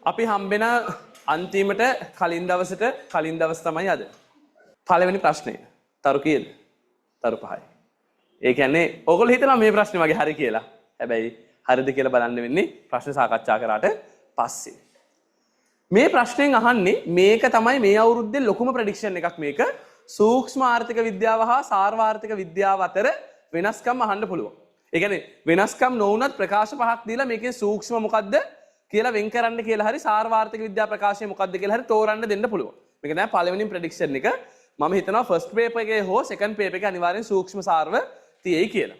අපි හම්බෙන අන්තිමට කලින් දවස් තමයි අද. පළවෙනි ප්‍රශ්නය. තරු කීයද? තරු 5යි. ඒ කියන්නේ ඕගොල්ලෝ හිතනවා මේ ප්‍රශ්නේ මගේ හරි කියලා. හැබැයි හරිද කියලා බලන්න වෙන්නේ ප්‍රශ්න සාකච්ඡා කරාට පස්සේ. මේ ප්‍රශ්නෙන් අහන්නේ මේක තමයි මේ අවුරුද්දේ ලොකුම ප්‍රෙඩික්ෂන් එකක් මේක. සූක්ෂම ආර්ථික විද්‍යාව හා සාර්වාර්ථික විද්‍යාව අතර වෙනස්කම් අහන්න පුළුවන්. ඒ කියන්නේ වෙනස්කම් නොවුනත් ප්‍රකාශ පහක් දීලා මේකේ සූක්ෂම මොකද්ද කියලා වෙන් කරන්න කියලා හරි සාර්වාර්ථික විද්‍යා ප්‍රකාශය මොකද්ද කියලා හරි තෝරන්න දෙන්න පුළුවන්. මේක නෑ පළවෙනි ප්‍රෙඩික්ෂන් එක. මම හිතනවා ෆස්ට් පේපර් එකේ හෝ සෙකන්ඩ් පේපර් එකේ අනිවාර්යෙන් සූක්ෂම සාර්ව තියෙයි කියලා.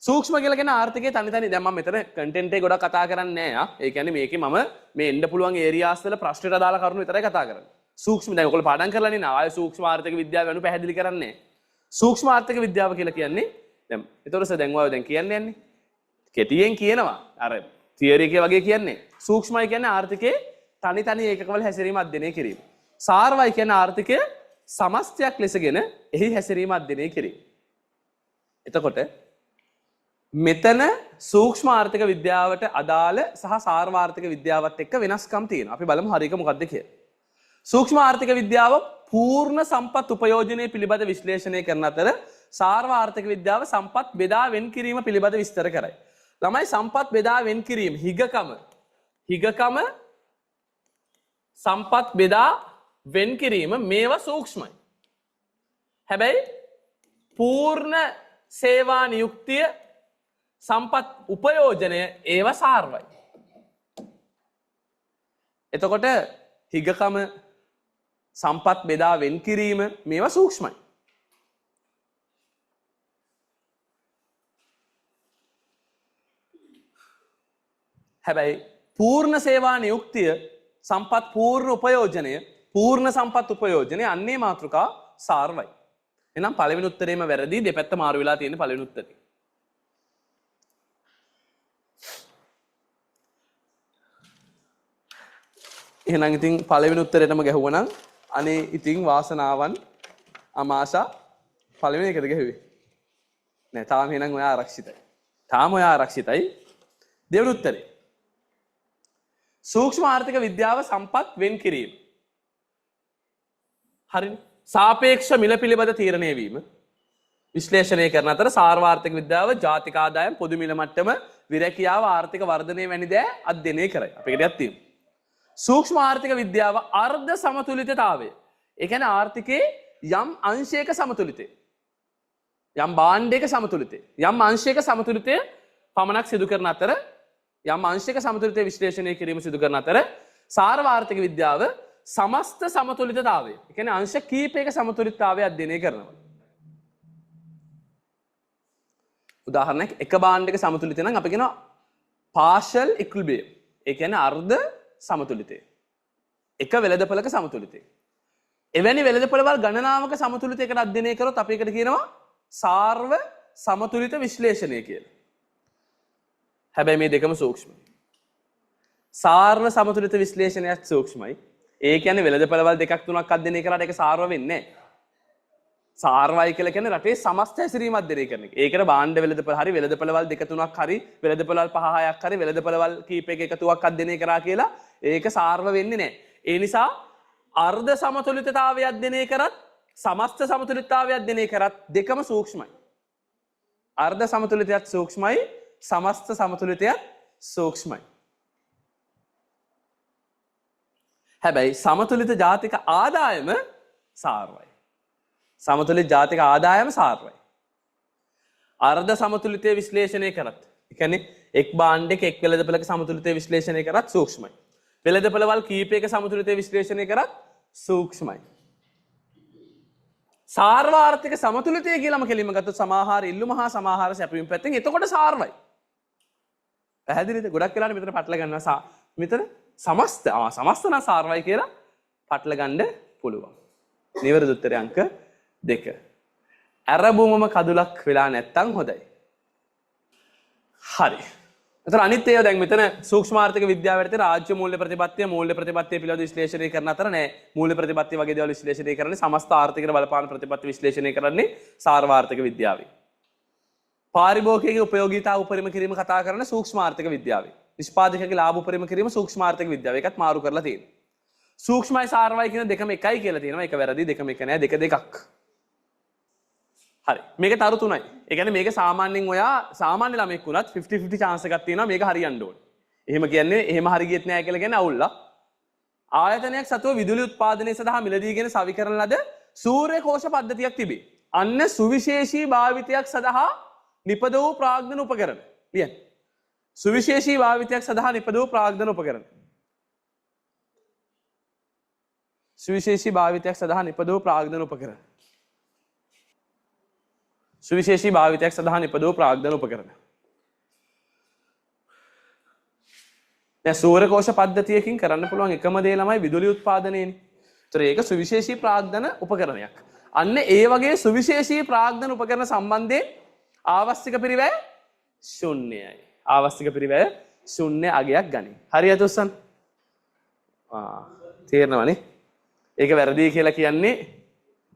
සූක්ෂම කියලා කියන ආර්ථිකයේ තනි දැන් මම මෙතන කන්ටෙන්ට් එක ගොඩක් කතා කරන්නේ නෑ. ඒ කියන්නේ මේකේ මම මේ එන්න පුළුවන් ඒරියාස් වල ප්‍රශ්නෙට අදාළ කරුණු විතරයි කතා කරන්නේ. සූක්ෂම දැන් ඔයගොල්ලෝ පාඩම් කරලා නේ ආයේ සූක්ෂම ආර්ථික විද්‍යාව වෙනු පැහැදිලි කරන්නේ. සූක්ෂම ආර්ථික විද්‍යාව කියලා කියන්නේ දැන් ඒතරස දැන් ඔය දැන් කියන්නේ යන්නේ. කෙටියෙන් කියනවා අර තියරි එකේ වගේ කියන්නේ. සූක්ෂමයි කියන්නේ ආර්ථිකයේ තනි ඒකකවල හැසිරීම අධ්‍යයනය කිරීම. සාර්වයි කියන්නේ ආර්ථිකයේ සමස්තයක් ලෙසගෙන එහි හැසිරීම අධ්‍යයනය කිරීම. එතකොට මෙතන සූක්ෂම ආර්ථික විද්‍යාවට අදාළ සහ සාර්වාර්ථික විද්‍යාවත් එක්ක වෙනස්කම් තියෙනවා. අපි බලමු හරියක මොකක්ද කියලා. සූක්ෂම ආර්ථික විද්‍යාව පූර්ණ සම්පත් උපයෝජනය පිළිබඳ විශ්ලේෂණය කරන අතර සාර්වාර්ථික විද්‍යාව සම්පත් බෙදා වෙන් කිරීම පිළිබඳ විස්තර කරයි. ළමයි සම්පත් බෙදා වෙන් කිරීම හිගකම සම්පත් බෙදා වෙන් කිරීම මේවා සූක්ෂමයි. හැබැයි පූර්ණ සේවා නියුක්තිය සම්පත් උපයෝජනය ඒවා සාර්වයි. එතකොට හිගකම සම්පත් බෙදා වෙන් කිරීම මේවා සූක්ෂමයි. හැබැයි පූර්ණ සේවා නියුක්තිය සම්පත් පූර්ණ සම්පත් උපයෝජනය අන්නේ මාතෘකා සාර්වයි. එහෙනම් පළවෙනි උත්තරේම වැරදි දෙපැත්ත මාරු වෙලා තියෙන පළවෙනි උත්තරේ. එහෙනම් ඉතින් පළවෙනි උත්තරේටම ගැහුවනම් අනේ ඉතින් වාසනාවන් අමාශා පළවෙනි එකට ගැහුවේ. නෑ තාම එහෙනම් ඔයා ආරක්ෂිතයි. දෙවෙනි උත්තරේ. සූක්ෂම ආර්ථික විද්‍යාව සම්පත් වෙන් කිරීම. හරිනේ. සාපේක්ෂ මිල පිළිබඳ තීරණය වීම විශ්ලේෂණය කරන අතර සාර්වාර්ථික විද්‍යාව ජාතික ආදායම් පොදු මිල මට්ටම විරැකියාව ආර්ථික වර්ධනය වැනි දෑ අධ්‍යයනය කරයි. අපි ඒකටත් තියෙනවා. සූක්ෂම ආර්ථික විද්‍යාව අර්ධ සමතුලිතතාවය. ඒ කියන්නේ ආර්ථිකයේ යම් අංශයක සමතුලිතය. යම් භාණ්ඩයක සමතුලිතය. යම් අංශයක සමතුලිතය පමණක් සිදු කරන අතර යම් අංශයක සමතුලිතය විශ්ලේෂණය කිරීම සිදු කරන අතර සාර්වාර්ථික විද්‍යාව සමස්ත සමතුලිතතාවය. ඒ කියන්නේ අංශ කීපයක සමතුලිතතාවය අධ්‍යයනය කරනවා. උදාහරණයක් එක භාණ්ඩයක සමතුලිතය නම් අපි කියනවා partial equilibrium. ඒ කියන්නේ අර්ධ සමතුලිතය. එක වෙළඳපළක සමතුලිතය. එවැනි වෙළඳපළවල් ගණනාවක සමතුලිතයකට අධ්‍යයනය කරොත් අපි ඒකට කියනවා සාර්ව සමතුලිත විශ්ලේෂණය කියලා. හැබැයි මේ දෙකම සූක්ෂමයි. සාර්ව සමතුලිත විශ්ලේෂණයත් සූක්ෂමයි. ඒ කියන්නේ වෙළඳපළවල් දෙකක් තුනක් අධ්‍යයනය කරාට ඒක සාර්ව වෙන්නේ නැහැ. සාර්වයි කියලා කියන්නේ රටේ සමස්ත හැසිරීම අධ්‍යයනය කරන එක. ඒකට භාණ්ඩ වෙළඳපළ හරි වෙළඳපළවල් දෙක තුනක් හරි වෙළඳපළවල් පහ හයක් හරි වෙළඳපළවල් කීපයක එකතුවක් අධ්‍යයනය කරා කියලා ඒක සාර්ව වෙන්නේ නැහැ. ඒ නිසා අර්ධ සමතුලිතතාවය අධ්‍යයනය කරත් සමස්ත සමතුලිතතාවය අධ්‍යයනය කරත් දෙකම සූක්ෂමයි. අර්ධ සමතුලිතයත් සූක්ෂමයි සමස්ත සමතුලිතයත් සූක්ෂමයි. හැබැයි සමතුලිත ජාතික ආදායම සාර්වයි. සමතුලිත ජාතික ආදායම සාර්වයි. අර්ධ සමතුලිතය විශ්ලේෂණය කරත්. ඒ කියන්නේ එක් භාණ්ඩයක එක් වෙළඳපළක සමතුලිතය විශ්ලේෂණය කරත් සූක්ෂමයි. වෙළඳපළවල් කීපයක සමතුලිතය විශ්ලේෂණය කරත් සූක්ෂමයි. සාර්වාර්ථික සමතුලිතය කියලාම කෙලින්ම ගත්තොත් සමාහාර ඉල්ලුම හා සමාහාර සැපයීම පැත්තෙන් එතකොට සාර්වයි. පැහැදිලිද? ගොඩක් වෙලාවට මෙතන පටල ගන්නවා. මෙතන සමස්ත නම් සාර්වයි කියලා පටල ගන්න පුළුවන්. නිවැරදි උත්තරය අංක 2. ඇරබුමම කදුලක් වෙලා නැත්තම් හොඳයි. හරි. එතන අනිත් ඒවා දැන් මෙතන සූක්ෂම ආර්ථික විද්‍යාව යටතේ රාජ්‍ය මූල්‍ය ප්‍රතිපත්තිය පිළිබඳ විශ්ලේෂණය කරන අතර නෑ මූල්‍ය ප්‍රතිපත්තිය වගේ දේවල් විශ්ලේෂණය කරන්නේ සමස්ත ආර්ථිකයට බලපාන ප්‍රතිපත්ති විශ්ලේෂණය කරන්නේ සාර්වාර්ථික විද්‍යාවයි. පාරිභෝගිකයේ උපයෝගීතාව උපරිම කිරීම කතා කරන සූක්ෂම ආර්ථික විද්‍යාවයි. නිෂ්පාදකයාගේ ලාභ උපරිම කිරීම සූක්ෂම ආර්ථික විද්‍යාව. ඒකත් මාරු කරලා තියෙනවා. සූක්ෂමයි සාරවයි කියන දෙකම එකයි කියලා තියෙනවා. ඒක වැරදි. දෙකම එක නෑ. දෙක දෙකක්. හරි. මේක තරු 3යි. ඒ කියන්නේ මේක සාමාන්‍යයෙන් ඔයා සාමාන්‍ය ළමෙක් වුණත් 50-50 chance එකක් තියෙනවා මේක හරියන්න ඕනේ. එහෙම කියන්නේ එහෙම හරි ගියෙත් නෑ කියලා කියන්නේ අවුල්ලා. ආයතනයක් සතුව විදුලි උත්පාදනය සඳහා මිලදීගෙන සවි කරන ලද සූර්ය කෝෂ පද්ධතියක් තිබේ. අන්න සුවිශේෂී භාවිතයක් සඳහා නිපද වූ ප්‍රාග්ධන උපකරණ. ලියන්න. සුවිශේෂී භාවිතයක් සඳහා නිපද වූ ප්‍රාග්ධන උපකරණ. සුවිශේෂී භාවිතයක් සඳහා නිපද වූ ප්‍රාග්ධන උපකරණ. සුවිශේෂී භාවිතයක් සඳහා නිපද වූ ප්‍රාග්ධන උපකරණ. දැන් සූර්ය කෝෂ පද්ධතියකින් කරන්න පුළුවන් එකම දේ ළමයි විදුලි උත්පාදනයනේ. ඒතර ඒක සුවිශේෂී ප්‍රාග්ධන උපකරණයක්. අන්න ඒ වගේ සුවිශේෂී ප්‍රාග්ධන උපකරණ සම්බන්ධයෙන් ආවස්තික පිරිවැය ශුන්‍යයි. ආවස්තික පිරිවැය ශුන්‍ය අගයක් ගනි. හරියට උස්සන්. තේරෙනවනේ? ඒක වැරදි කියලා කියන්නේ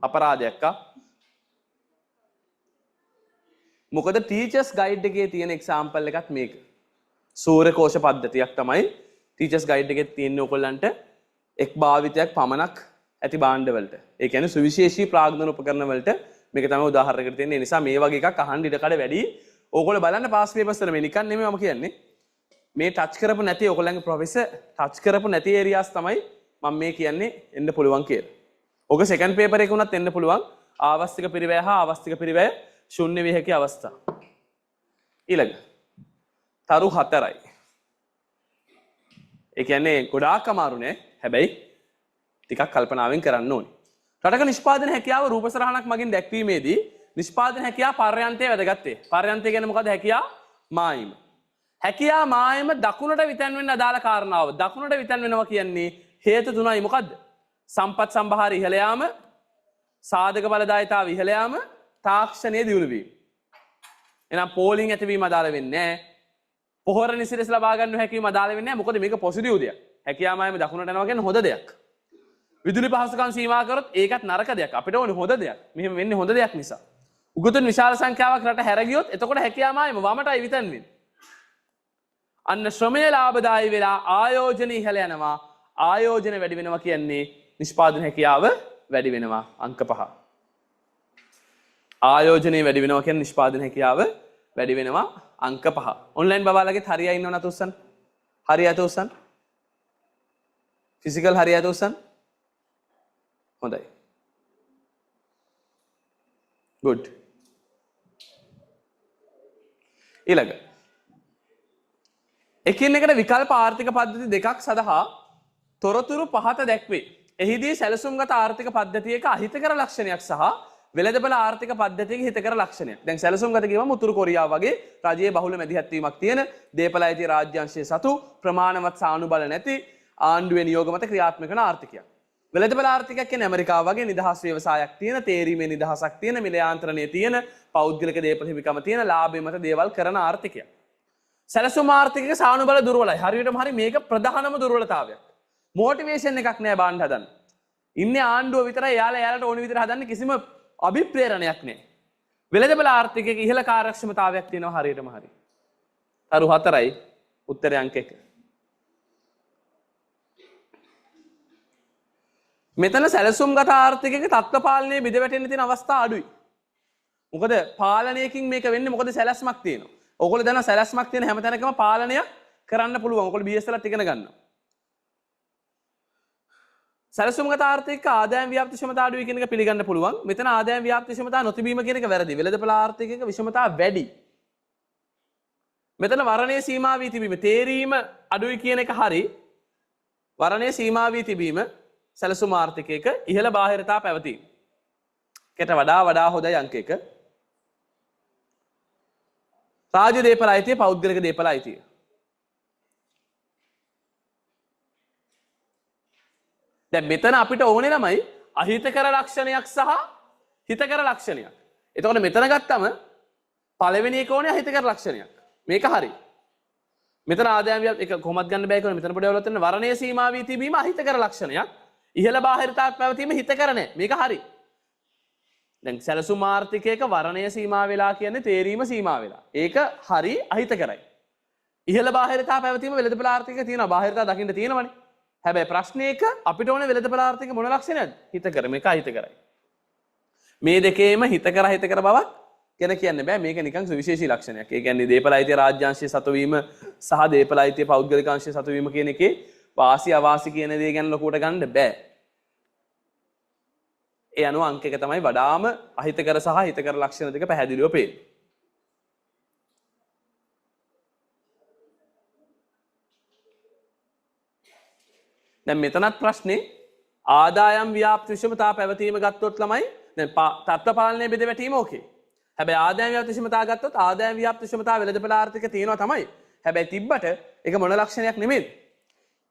අපරාධයක් ආ. මොකද ටීචර්ස් ගයිඩ් එකේ තියෙන එක්සැම්පල් එකත් මේක. සූර්ය කෝෂ පද්ධතියක් තමයි ටීචර්ස් ගයිඩ් එකේ තියෙන ඔයගොල්ලන්ට එක් භාවිතයක් පමණක් ඇති භාණ්ඩ වලට. ඒ කියන්නේ සුවිශේෂී ප්‍රාග්ධන උපකරණ වලට මේක තමයි උදාහරණයකට තියෙන්නේ. ඒ නිසා මේ වගේ එකක් අහන්න ඉඩ කඩ වැඩි. ඕගොල්ලෝ බලන්න පාස් පේපර්ස් වල මේ නිකන් නෙමෙයි මම කියන්නේ. මේ ටච් කරපු නැති ඕගොල්ලන්ගේ ප්‍රොෆෙසර් ටච් කරපු නැති ඒරියාස් තමයි මම මේ කියන්නේ එන්න පුළුවන් කියලා. ඔක සෙකන්ඩ් පේපර් එකේ උනත් එන්න පුළුවන්. ආවස්තික පිරිවැය හා ආවස්තික පිරිවැය ශුන්‍ය විය හැකි අවස්ථා. ඊළඟ තරු 4යි. ඒ කියන්නේ ගොඩාක් අමාරු නෑ. හැබැයි ටිකක් කල්පනාවෙන් කරන්න ඕනේ. රටක නිෂ්පාදන හැකියාව රූප සරහනක් මගින් දැක්වීමේදී නිෂ්පාදන හැකියාව පර්යන්තයේ වැදගත්වේ. පර්යන්තය කියන්නේ මොකද්ද? හැකියාව මායිම. හැකියාව මායිම දකුණට විතන් වෙන්න අදාළ කාරණාව. දකුණට විතන් වෙනවා කියන්නේ හේතු තුනයි. මොකද්ද? සම්පත් සම්භාර ඉහළ යාම, සාධක බලදායතාව ඉහළ යාම, තාක්ෂණයේ දියුණු වීම. එහෙනම් පෝලිං ඇතිවීම අදාළ වෙන්නේ නැහැ. පොහොර නිසිරස ලබා ගන්න හැකියාව අදාළ වෙන්නේ නැහැ. මොකද මේක පොසිටිව් දෙයක්. හැකියාව මායිම දකුණට යනවා කියන්නේ හොඳ දෙයක්. විදුලි පහසුකම් සීමා කරොත් ඒකත් නරක දෙයක්. අපිට ඕනේ හොඳ දෙයක්. මෙහෙම වෙන්නේ හොඳ දෙයක් නිසා. උගතුන් විශාල සංඛ්‍යාවක් රට හැර ගියොත් එතකොට හැකියාව මායිම වමටයි විතන් වෙන්නේ. අන්න ශ්‍රමය ලාභදායී වෙලා ආයෝජන ඉහළ යනවා. ආයෝජන වැඩි වෙනවා කියන්නේ නිෂ්පාදන හැකියාව වැඩි වෙනවා. අංක 5. ආයෝජනයේ වැඩි වෙනවා කියන්නේ නිෂ්පාදන හැකියාව වැඩි වෙනවා. අංක 5. ඔන්ලයින් බබාලගෙත් හරියයි ඉන්නව නැත උස්සන්. හරියට උස්සන්. ෆිසිකල් හරියට උස්සන්. හොඳයි. good. ඊළඟ එකින් එකට විකල්ප ආර්ථික පද්ධති දෙකක් සඳහා තොරතුරු පහත දැක්වේ. එහිදී සැලසුම්ගත ආර්ථික පද්ධතියක අහිතකර ලක්ෂණයක් සහ වෙළඳපොළ ආර්ථික පද්ධතියක හිතකර ලක්ෂණයක්. දැන් සැලසුම්ගත කියවම උතුරු කොරියාව වගේ රජයේ බහුල මැදිහත් වීමක් තියෙන දේපළ අයිති රාජ්‍යාංශයේ සතු ප්‍රමාණවත් සානුබල නැති ආණ්ඩුවේ නියෝග මත ක්‍රියාත්මක වන ආර්ථිකයක්. වෙළඳපොළ ආර්ථිකයක් කියන්නේ ඇමරිකාව වගේ නිදහස් ව්‍යවසායක් තියෙන, තේරීමේ නිදහසක් තියෙන, මිල යාන්ත්‍රණය තියෙන, පෞද්ගලික දේපළ හිමිකම තියෙන, ලාභය මත දේවල් කරන ආර්ථිකයක්. සැලසුම් ආර්ථිකයක සානුබල දුර්වලයි. හරියටම හරි මේක ප්‍රධානම දුර්වලතාවයක්. මොටිවේෂන් එකක් නෑ බාණ්ඩ හදන්න. ඉන්නේ ආණ්ඩුව විතරයි යාලට ඕන විදිහට හදන්න කිසිම අභිප්‍රේරණයක් නෑ. වෙළඳපොළ ආර්ථිකයක ඉහළ කාර්යක්ෂමතාවයක් තියෙනවා හරියටම හරි. තරු 4යි උත්තරය අංක 1. මෙතන සැලසුම්ගත ආර්ථිකයක තත්ත්ව පාලනයේ බිඳ වැටෙන්න තියෙන අවස්ථා අඩුයි. මොකද පාලනයකින් මේක වෙන්නේ මොකද සැලැස්මක් තියෙනවා. ඕගොල්ලෝ දන්නා සැලැස්මක් තියෙන හැම තැනකම පාලනය කරන්න පුළුවන්. ඕගොල්ලෝ BS වලත් ඉගෙන ගන්නවා. සැලසුම්ගත ආර්ථික ආදායම් ව්‍යාප්ති ක්ෂමතාව අඩුයි කියන එක පිළිගන්න පුළුවන්. මෙතන ආදායම් ව්‍යාප්ති ක්ෂමතාව නොතිබීම කියන එක වැරදි. වෙළඳපොළ ආර්ථිකයක විෂමතාව වැඩි. මෙතන වරණයේ සීමා වී තිබීම, තේරීම අඩුයි කියන එක හරි. වරණයේ සීමා වී තිබීම සැලසුම් ආර්ථිකයක ඉහළ බාහිරතා පැවතීම. කට වඩා හොඳයි අංක 1. රාජ්‍ය දේපළ අයිතිය, පෞද්ගලික දේපළ අයිතිය. දැන් මෙතන අපිට ඕනේ ළමයි අහිතකර ලක්ෂණයක් සහ හිතකර ලක්ෂණයක්. එතකොට මෙතන ගත්තම පළවෙනි එක ඕනේ අහිතකර ලක්ෂණයක්. මේක හරි. මෙතන ආදායම් එක කොහොමද ගන්න බෑ කියලා මෙතන පොඩි අවුලක් තියෙනවා. වරණයේ සීමා වී තිබීම අහිතකර ලක්ෂණයක්. ඉහළ බාහිරතාවක් පැවතීම හිතකර නැහැ. මේක හරි. දැන් සැලසුම් ආර්ථිකයක වරණයේ සීමා වෙලා කියන්නේ තේරීම සීමා වෙලා. ඒක හරි අහිතකරයි. ඉහළ බාහිරතා පැවතීම වෙළඳපොළ ආර්ථිකය තියෙනවා. බාහිරතා දකින්න තියෙනවනේ. හැබැයි ප්‍රශ්නයක අපිට ඕනේ වෙළඳපොළ ආර්ථික මොන ලක්ෂණයක්ද? හිතකර මේක අහිතකරයි. මේ දෙකේම හිතකර බවක් ගැන කියන්න බෑ. මේක නිකන් සුවිශේෂී ලක්ෂණයක්. ඒ කියන්නේ දීපල අයිතිය රාජ්‍යාංශයේ සතු වීම සහ දීපල අයිතිය පෞද්ගලික අංශයේ සතු වීම කියන එකේ වාසි අවාසි කියන දේ ගැන ලොකුවට ගන්න බෑ. ඒ අනුව අංක එක තමයි වඩාම අහිතකර සහ හිතකර ලක්ෂණ දෙක පැහැදිලිව පේන්නේ. දැන් මෙතනත් ප්‍රශ්නේ ආදායම් ව්‍යාප්ති විෂමතා පැවතීම ගත්තොත් ළමයි දැන් තත්ත්ව පාලනයේ බෙද වැටීම ඕකේ. හැබැයි ආදායම් ව්‍යාප්ති විෂමතා ගත්තොත් ආදායම් ව්‍යාප්ති විෂමතා වෙළඳපොළ ආර්ථික තියෙනවා තමයි. හැබැයි තිබ්බට ඒක මොන ලක්ෂණයක් නෙමෙයි.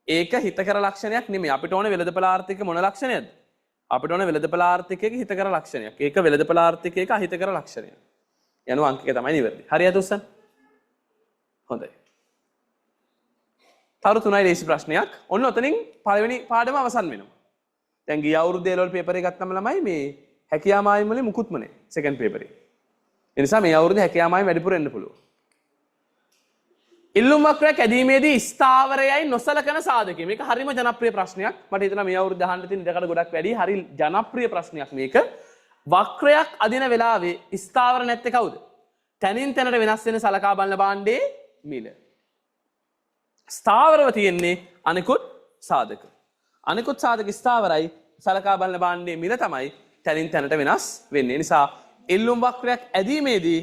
ඒක හිතකර ලක්ෂණයක් නෙමෙයි. අපිට ඕනේ වෙළඳපොළ ආර්ථික මොන ලක්ෂණයක්ද? අපිට ඕනේ වෙළඳපොළ ආර්ථිකයේ හිතකර ලක්ෂණයක්. ඒක වෙළඳපොළ ආර්ථිකයක අහිතකර ලක්ෂණයක්. යනුව අංක එක තමයි නිවැරදි. හරියද උස්සන්? හොඳයි. තරු 3යි ලේසි ප්‍රශ්නයක්. ඔන්න ඔතනින් පළවෙනි පාඩම අවසන් වෙනවා. දැන් ගිය අවුරුද්දේ ලෙවල් පේපර් එක ගත්තම ළමයි මේ හැකියා මායිම් වලින් මුකුත්ම නැහැ සෙකන්ඩ් පේපරේ. ඒ නිසා මේ අවුරුද්දේ හැකියා මායිම් වැඩිපුර එන්න පුළුවන්. ඉල්ලුම් වක්‍රයක් ඇදීමේදී ස්ථාවරයයි නොසලකන සාධකය. මේක හරිම ජනප්‍රිය ප්‍රශ්නයක්. මට හිතෙනවා මේ අවුරුද්ද අහන්න තියෙන ඉඩකඩ ගොඩක් වැඩි. හරි ජනප්‍රිය ප්‍රශ්නයක් මේක. වක්‍රයක් අදින වෙලාවේ ස්ථාවර නැත්තේ කවුද? තනින් තැනට වෙනස් වෙන සලකා බලන භාණ්ඩයේ මිල. ස්ථාවරව තියෙන්නේ අනිකුත් සාධක. අනිකුත් සාධක ස්ථාවරයි සලකා බලන භාණ්ඩයේ මිල තමයි තනින් තැනට වෙනස් වෙන්නේ. නිසා ඉල්ලුම් වක්‍රයක් ඇදීමේදී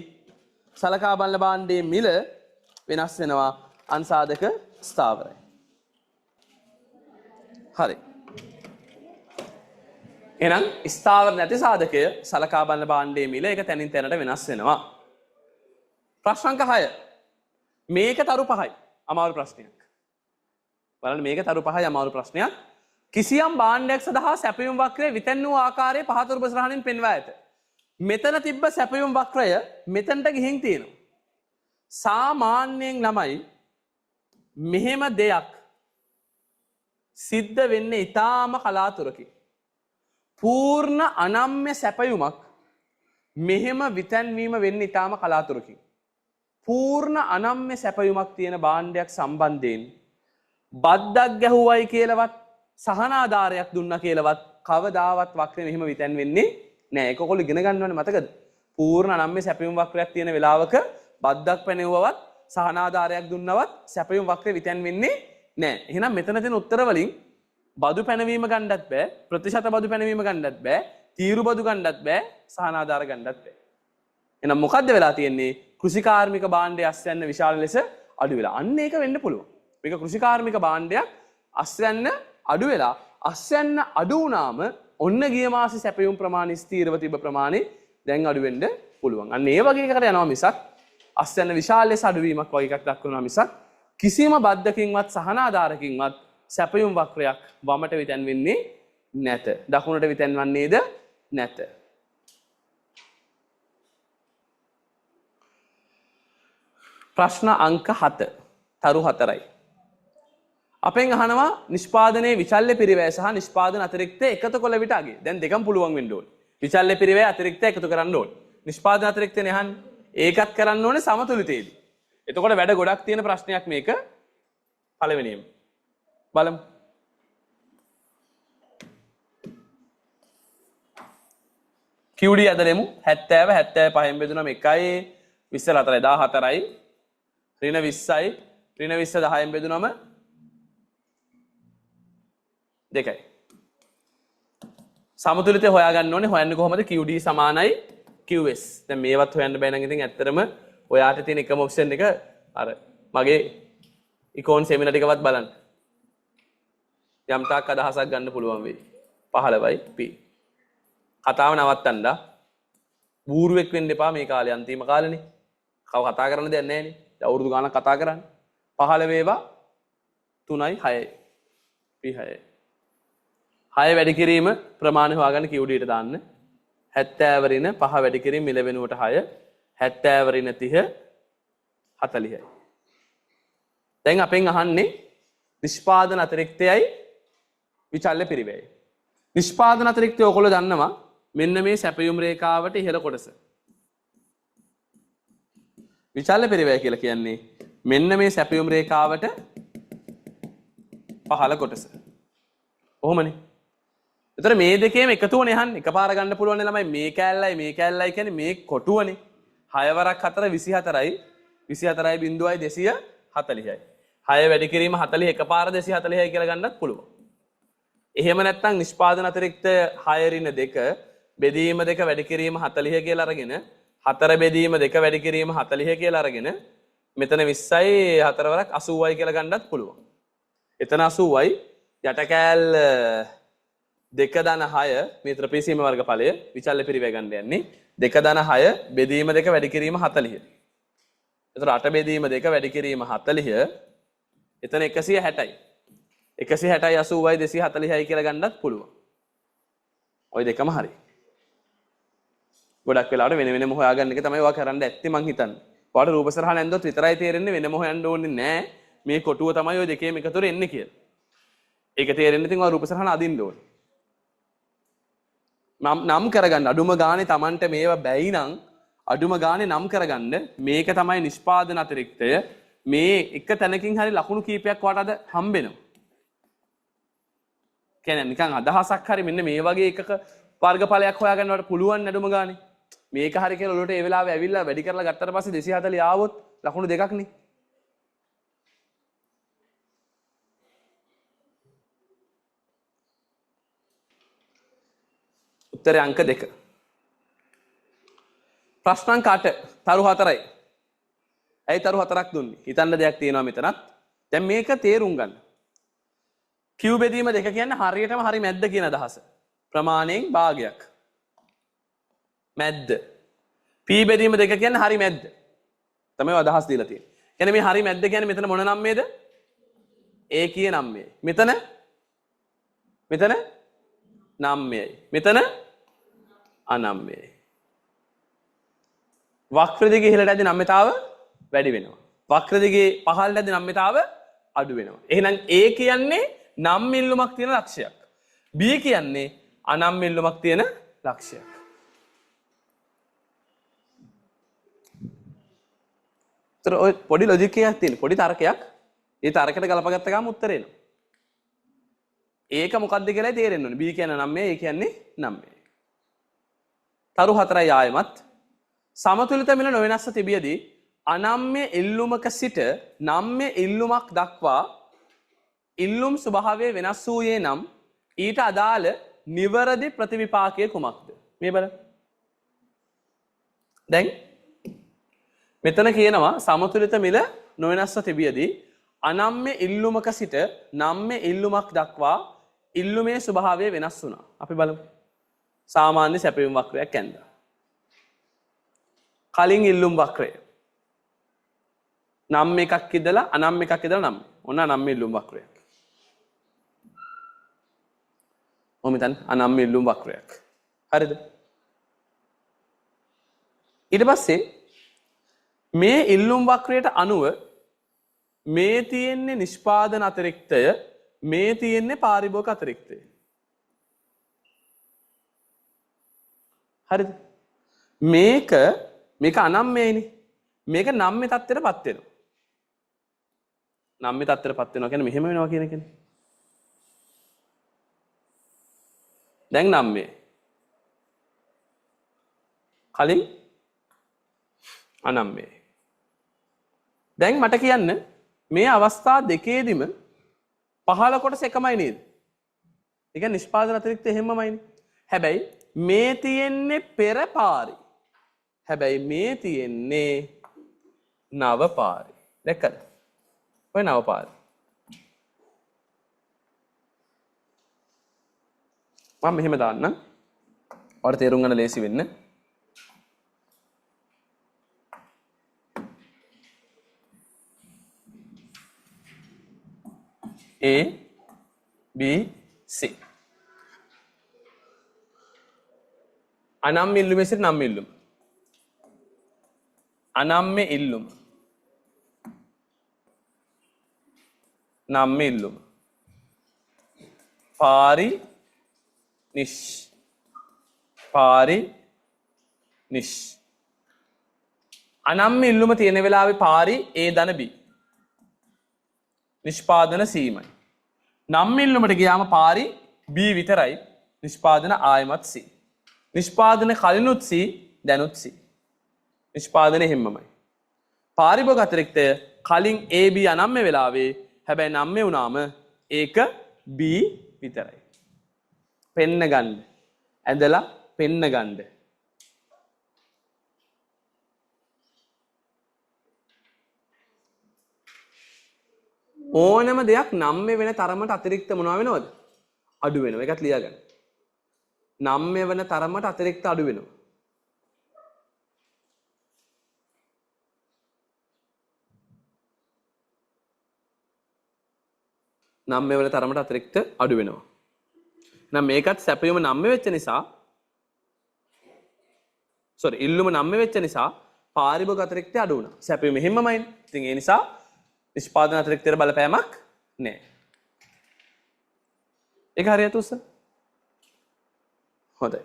සලකා බලන භාණ්ඩයේ මිල වෙනස් වෙනවා අන්සාධක ස්ථාවරයි. හරි. එහෙනම් ස්ථාවර නැති සාධකය සලකා බලන භාණ්ඩයේ මිල ඒක තනින් තැනට වෙනස් වෙනවා. ප්‍රශ්න අංක 6. මේක තරු 5යි. අමාරු ප්‍රශ්නයක්. බලන්න මේක තරු 5යි අමාරු ප්‍රශ්නයක්. කිසියම් භාණ්ඩයක් සඳහා සැපයුම් වක්‍රය විතැන් වූ ආකාරයේ පහත රුප සරහණින් පෙන්වා ඇත. මෙතන තිබ්බ සැපයුම් වක්‍රය මෙතනට ගිහින් තියෙනවා. සාමාන්‍යයෙන් ළමයි මෙහෙම දෙයක් සිද්ධ වෙන්නේ ඊටාම කලාතුරකින්. පූර්ණ අනම්‍ය සැපයුමක් මෙහෙම විතැන්වීම වෙන්නේ ඊටාම කලාතුරකින්. පූර්ණ අනම්‍ය සැපයුමක් තියෙන භාණ්ඩයක් සම්බන්ධයෙන් බද්දක් ගැහුවයි කියලාවත් සහනාධාරයක් දුන්නා කියලාවත් කවදාවත් වක්‍රය මෙහෙම විතැන් වෙන්නේ නැහැ. ඒක ඔයගොල්ලෝ ඉගෙන ගන්න ඕනේ මතකද? පූර්ණ අනම්‍ය සැපයුම් වක්‍රයක් තියෙන වෙලාවක බද්දක් පැනෙවුවවත් සහනාධාරයක් දුන්නවත් සැපයුම් වක්‍රය විතැන් වෙන්නේ නැහැ. එහෙනම් මෙතන තියෙන උත්තර වලින් බදු පැනවීම ගන්නත් බෑ, ප්‍රතිශත බදු පැනවීම ගන්නත් බෑ, තීරු බදු ගන්නත් බෑ, සහනාධාර ගන්නත් බෑ. එහෙනම් මොකද්ද වෙලා තියෙන්නේ? කෘෂිකාර්මික භාණ්ඩය අස්වැන්න විශාල ලෙස අඩු වෙලා. අන්න ඒක වෙන්න පුළුවන්. මේක කෘෂිකාර්මික භාණ්ඩයක් අස්වැන්න අඩු වෙලා අස්වැන්න අඩු වුණාම ඔන්න ගිය මාසේ සැපයුම් ප්‍රමාණය ස්ථීරව තිබ්බ ප්‍රමාණය දැන් අඩු වෙන්න පුළුවන්. අන්න ඒ වගේ එකකට යනවා මිසක් අස්වැන්න විශාල ලෙස අඩුවීමක් වගේ එකක් දක්වනවා මිසක් කිසිම බද්ධකින්වත් සහනාධාරකින්වත් සැපයුම් වක්‍රයක් වමට විතැන් වෙන්නේ නැත. දකුණට විතැන් වන්නේද නැත. ප්‍රශ්න අංක 7 තරු 4යි. අපෙන් අහනවා නිෂ්පාදනයේ විචල්්‍ය පිරිවැය සහ නිෂ්පාදන අතිරික්තය එකතු කළ විට අගේ. දැන් දෙකම පුළුවන් වෙන්න ඕනේ. විචල්්‍ය පිරිවැය අතිරික්තය එකතු කරන්න ඕනේ. නිෂ්පාදන අතිරික්තයනේ අහන්නේ. ඒකත් කරන්න ඕනේ සමතුලිතයේදී. එතකොට වැඩ ගොඩක් තියෙන ප්‍රශ්නයක් මේක. පළවෙනියම බලමු. QD ඇදලෙමු 70 75න් බෙදුනම 1යි 24 14යි ඍණ 20යි ඍණ 20 10න් බෙදුනම 2යි. සමතුලිතය හොයාගන්න ඕනේ. හොයන්නේ කොහොමද? QD සමානයි QS. දැන් මේවත් හොයන්න බෑ නම් ඉතින් ඇත්තටම ඔයාට තියෙන එකම ඔප්ෂන් එක අර මගේ ඉකෝන් සෙමිනාර් ටිකවත් බලන්න. යම් තාක් අදහසක් ගන්න පුළුවන් වෙයි. 15යි P. කතාව නවත්තන්න. බූරුවෙක් වෙන්න එපා මේ කාලේ අන්තිම කාලේනේ. කව කතා කරන්න දෙයක් නැහැ නේ. අවුරුදු ගානක් කතා කරන්නේ. 15 වේවා 3යි 6යි. P6යි. 6 වැඩි කිරීම ප්‍රමාණය හොයාගන්න QD-ට දාන්න. 70 රින 5 වැඩි කිරීම මිල වෙනුවට 6 70 රින 30 40යි. දැන් අපෙන් අහන්නේ නිෂ්පාදන අතිරික්තයයි විචල්්‍ය පිරිවැයයි. නිෂ්පාදන අතිරික්තය ඔයගොල්ලෝ දන්නවා මෙන්න මේ සැපයුම් රේඛාවට ඉහළ කොටස. විචල්්‍ය පිරිවැය කියලා කියන්නේ මෙන්න මේ සැපයුම් රේඛාවට පහළ කොටස. කොහොමනේ? එතකොට මේ දෙකේම එකතුවනේ යන්නේ. එකපාර ගන්න පුළුවන් ළමයි මේ කෑල්ලයි කියන්නේ මේ කොටුවනේ. 6 වරක් 4 24යි 24.240යි. 6 වැඩි කිරීම 40 එකපාර 240යි කියලා ගන්නත් පුළුවන්. එහෙම නැත්නම් නිෂ්පාදන අතිරික්ත 6 ඍණ 2 බෙදීම 2 වැඩි කිරීම 40 කියලා අරගෙන 4 බෙදීම 2 වැඩි කිරීම 40 කියලා අරගෙන මෙතන 20යි 4 වරක් 80යි කියලා ගන්නත් පුළුවන්. එතන 80යි යට කෑල්ල 2/6 මේ ත්‍රිපිසීම වර්ගඵලය විචල්්‍ය පිරිවැය ගන්න යන්නේ 2/6 බෙදීම 2 වැඩි කිරීම 40. එතකොට 8 බෙදීම 2 වැඩි කිරීම 40 එතන 160යි. 160යි 80යි 240යි කියලා ගන්නත් පුළුවන්. ওই දෙකම හරි. ගොඩක් වෙලාවට වෙන වෙනම හොයාගන්න එක තමයි ඔයා කරන්න ඇත්තේ මං හිතන්නේ. ඔයාලට රූප සරහන ඇන්දොත් විතරයි තේරෙන්නේ වෙනම හොයන්න ඕනේ නෑ. මේ කොටුව තමයි ওই දෙකේම එකතුර එන්නේ කියලා. ඒක තේරෙන්න ඉතින් ඔයා රූප සරහන අදින්න ඕනේ. නම් කරගන්න අඩුම ගානේ Tamanට මේවා බැයි නම් අඩුම ගානේ නම් කරගන්න මේක තමයි නිෂ්පාදන අතිරික්තය. මේ එක තැනකින් හරි ලකුණු කීපයක් වට අද හම්බෙනවා. කියන්නේ නිකන් අදහසක් හරි මෙන්න මේ වගේ එකක වර්ගඵලයක් හොයාගන්නවට පුළුවන් නඩුම ගානේ. මේක හරි කියලා ඔලුවට ඒ වෙලාවේ ඇවිල්ලා වැඩි කරලා ගත්තට පස්සේ 240 ආවොත් ලකුණු දෙකක් නේ. උත්තරේ අංක 2. ප්‍රශ්න අංක 8 තරු 4යි. ඇයි තරු 4ක් දුන්නේ? හිතන්න දෙයක් තියෙනවා මෙතනත්. දැන් මේක තේරුම් ගන්න. Q බෙදීම 2 කියන්නේ හරියටම හරි මැද්ද කියන අදහස. ප්‍රමාණයෙන් භාගයක්. මැද්ද. P බෙදීම 2 කියන්නේ හරි මැද්ද. තමයි අදහස් දීලා තියෙන්නේ. කියන්නේ මේ හරි මැද්ද කියන්නේ මෙතන මොන නම්මේද? A කිය නම්මේ. මෙතන නම්මේයි. මෙතන අනම්මේයි. වක්‍ර දිගේ ඉහළට ඇදී නම්මතාව වැඩි වෙනවා. වක්‍ර දිගේ පහළට ඇදී නම්මතාව අඩු වෙනවා. එහෙනම් A කියන්නේ නම් මිල්ලුමක් තියෙන ලක්ෂයක්. B කියන්නේ අනම් මිල්ලුමක් තියෙන ලක්ෂයක්. ඒතර ඔය පොඩි ලොජික් එකක් තියෙන පොඩි තර්කයක්. ඒ තර්කයට ගලපගත්ත ගමන් උත්තරේ එනවා. ඒක මොකක්ද කියලා තේරෙන්න ඕනේ. B කියන්නේ නම්මේ, A කියන්නේ නම්මේ. තරු 4යි ආයමත් සමතුලිත මිල නොවෙනස්ව තිබියදී අනම්ම්‍ය ඉල්ලුමක සිට නම්ම්‍ය ඉල්ලුමක් දක්වා ඉල්ලුම් ස්වභාවය වෙනස් වූයේ නම් ඊට අදාළ නිවැරදි ප්‍රතිවිපාකය කුමක්ද? මේ බලන්න. දැන් මෙතන කියනවා සමතුලිත මිල නොවෙනස්ව තිබියදී අනම්ම්‍ය ඉල්ලුමක සිට නම්ම්‍ය ඉල්ලුමක් දක්වා ඉල්ලුමේ ස්වභාවය වෙනස් වුණා. අපි බලමු. සාමාන්‍ය සැපයුම් වක්‍රයක් ඇන්දා. කලින් ඉල්ලුම් වක්‍රය. නම් එකක් ඉදලා අනම් එකක් ඉදලා නම්. ඔන්න අනම්ම්‍ය ඉල්ලුම් වක්‍රයක්. ඔමිතන් අනම්ම්‍ය ඉල්ලුම් වක්‍රයක්. හරිද? ඊට පස්සේ මේ ඉල්ලුම් වක්‍රයට අනුව මේ තියෙන්නේ නිෂ්පාදන අතිරික්තය, මේ තියෙන්නේ පාරිභෝගික අතිරික්තය. හරිද? මේක අනම්මයයිනේ. මේක නම්ම්‍ය තත්ත්වයටපත් වෙනවා. නම්ම්‍ය තත්ත්වයටපත් වෙනවා කියන්නේ මෙහෙම වෙනවා කියන එකනේ. දැන් නම්ම්‍ය. කලින් අනම්ම්‍ය. දැන් මට කියන්න මේ අවස්ථා දෙකේදීම පහළ කොටස එකමයි නේද? ඒ කියන්නේ නිෂ්පාදන අතිරික්ත එහෙමමයිනේ. හැබැයි මේ තියෙන්නේ පෙර පාරි. හැබැයි මේ තියෙන්නේ නව පාරි. දැක්කද? ඔය නව පාරි. මම මෙහෙම දාන්නම්. ඔයාලට තේරුම් ගන්න ලේසි වෙන්න. A B C අනම්ම්‍ය ඉල්ලුමේ සිට නම්ම්‍ය ඉල්ලුම. අනම්ම්‍ය ඉල්ලුම. නම්ම්‍ය ඉල්ලුම. පාරි නිෂ්. පාරි නිෂ්. අනම්ම්‍ය ඉල්ලුම තියෙන වෙලාවේ පාරි A ධන B. නිෂ්පාදන සීමයි. නම් ඉල්ලුමට ගියාම පාරි B විතරයි. නිෂ්පාදන ආයමත් C. නිෂ්පාදන කලිනුත් C දැනුත් C. නිෂ්පාදනය හිම්මමයි. පාරිභෝග අතිරික්තය කලින් AB අනම්ම වෙලාවේ හැබැයි නම්ම වුණාම ඒක B විතරයි. පෙන්න ගන්න. ඇඳලා පෙන්න ගන්න. ඕනම දෙයක් නම්ම වෙන තරමට අතිරික්ත මොනවා වෙනවද? අඩු වෙනවා. ඒකත් ලියා ගන්න. නම්ම වෙන තරමට අතිරික්ත අඩු වෙනවා. නම්ම වෙන තරමට අතිරික්ත අඩු වෙනවා. එහෙනම් මේකත් සැපයුම නම්ම වෙච්ච නිසා ඉල්ලුම නම්ම වෙච්ච නිසා පාරිභෝග අතිරික්තය අඩු වුණා. සැපයුම හිම්මමයි. ඉතින් ඒ නිසා නිෂ්පාදන අතිරික්තයට බලපෑමක් නැහැ. ඒක හරියට උස්ස. හොඳයි.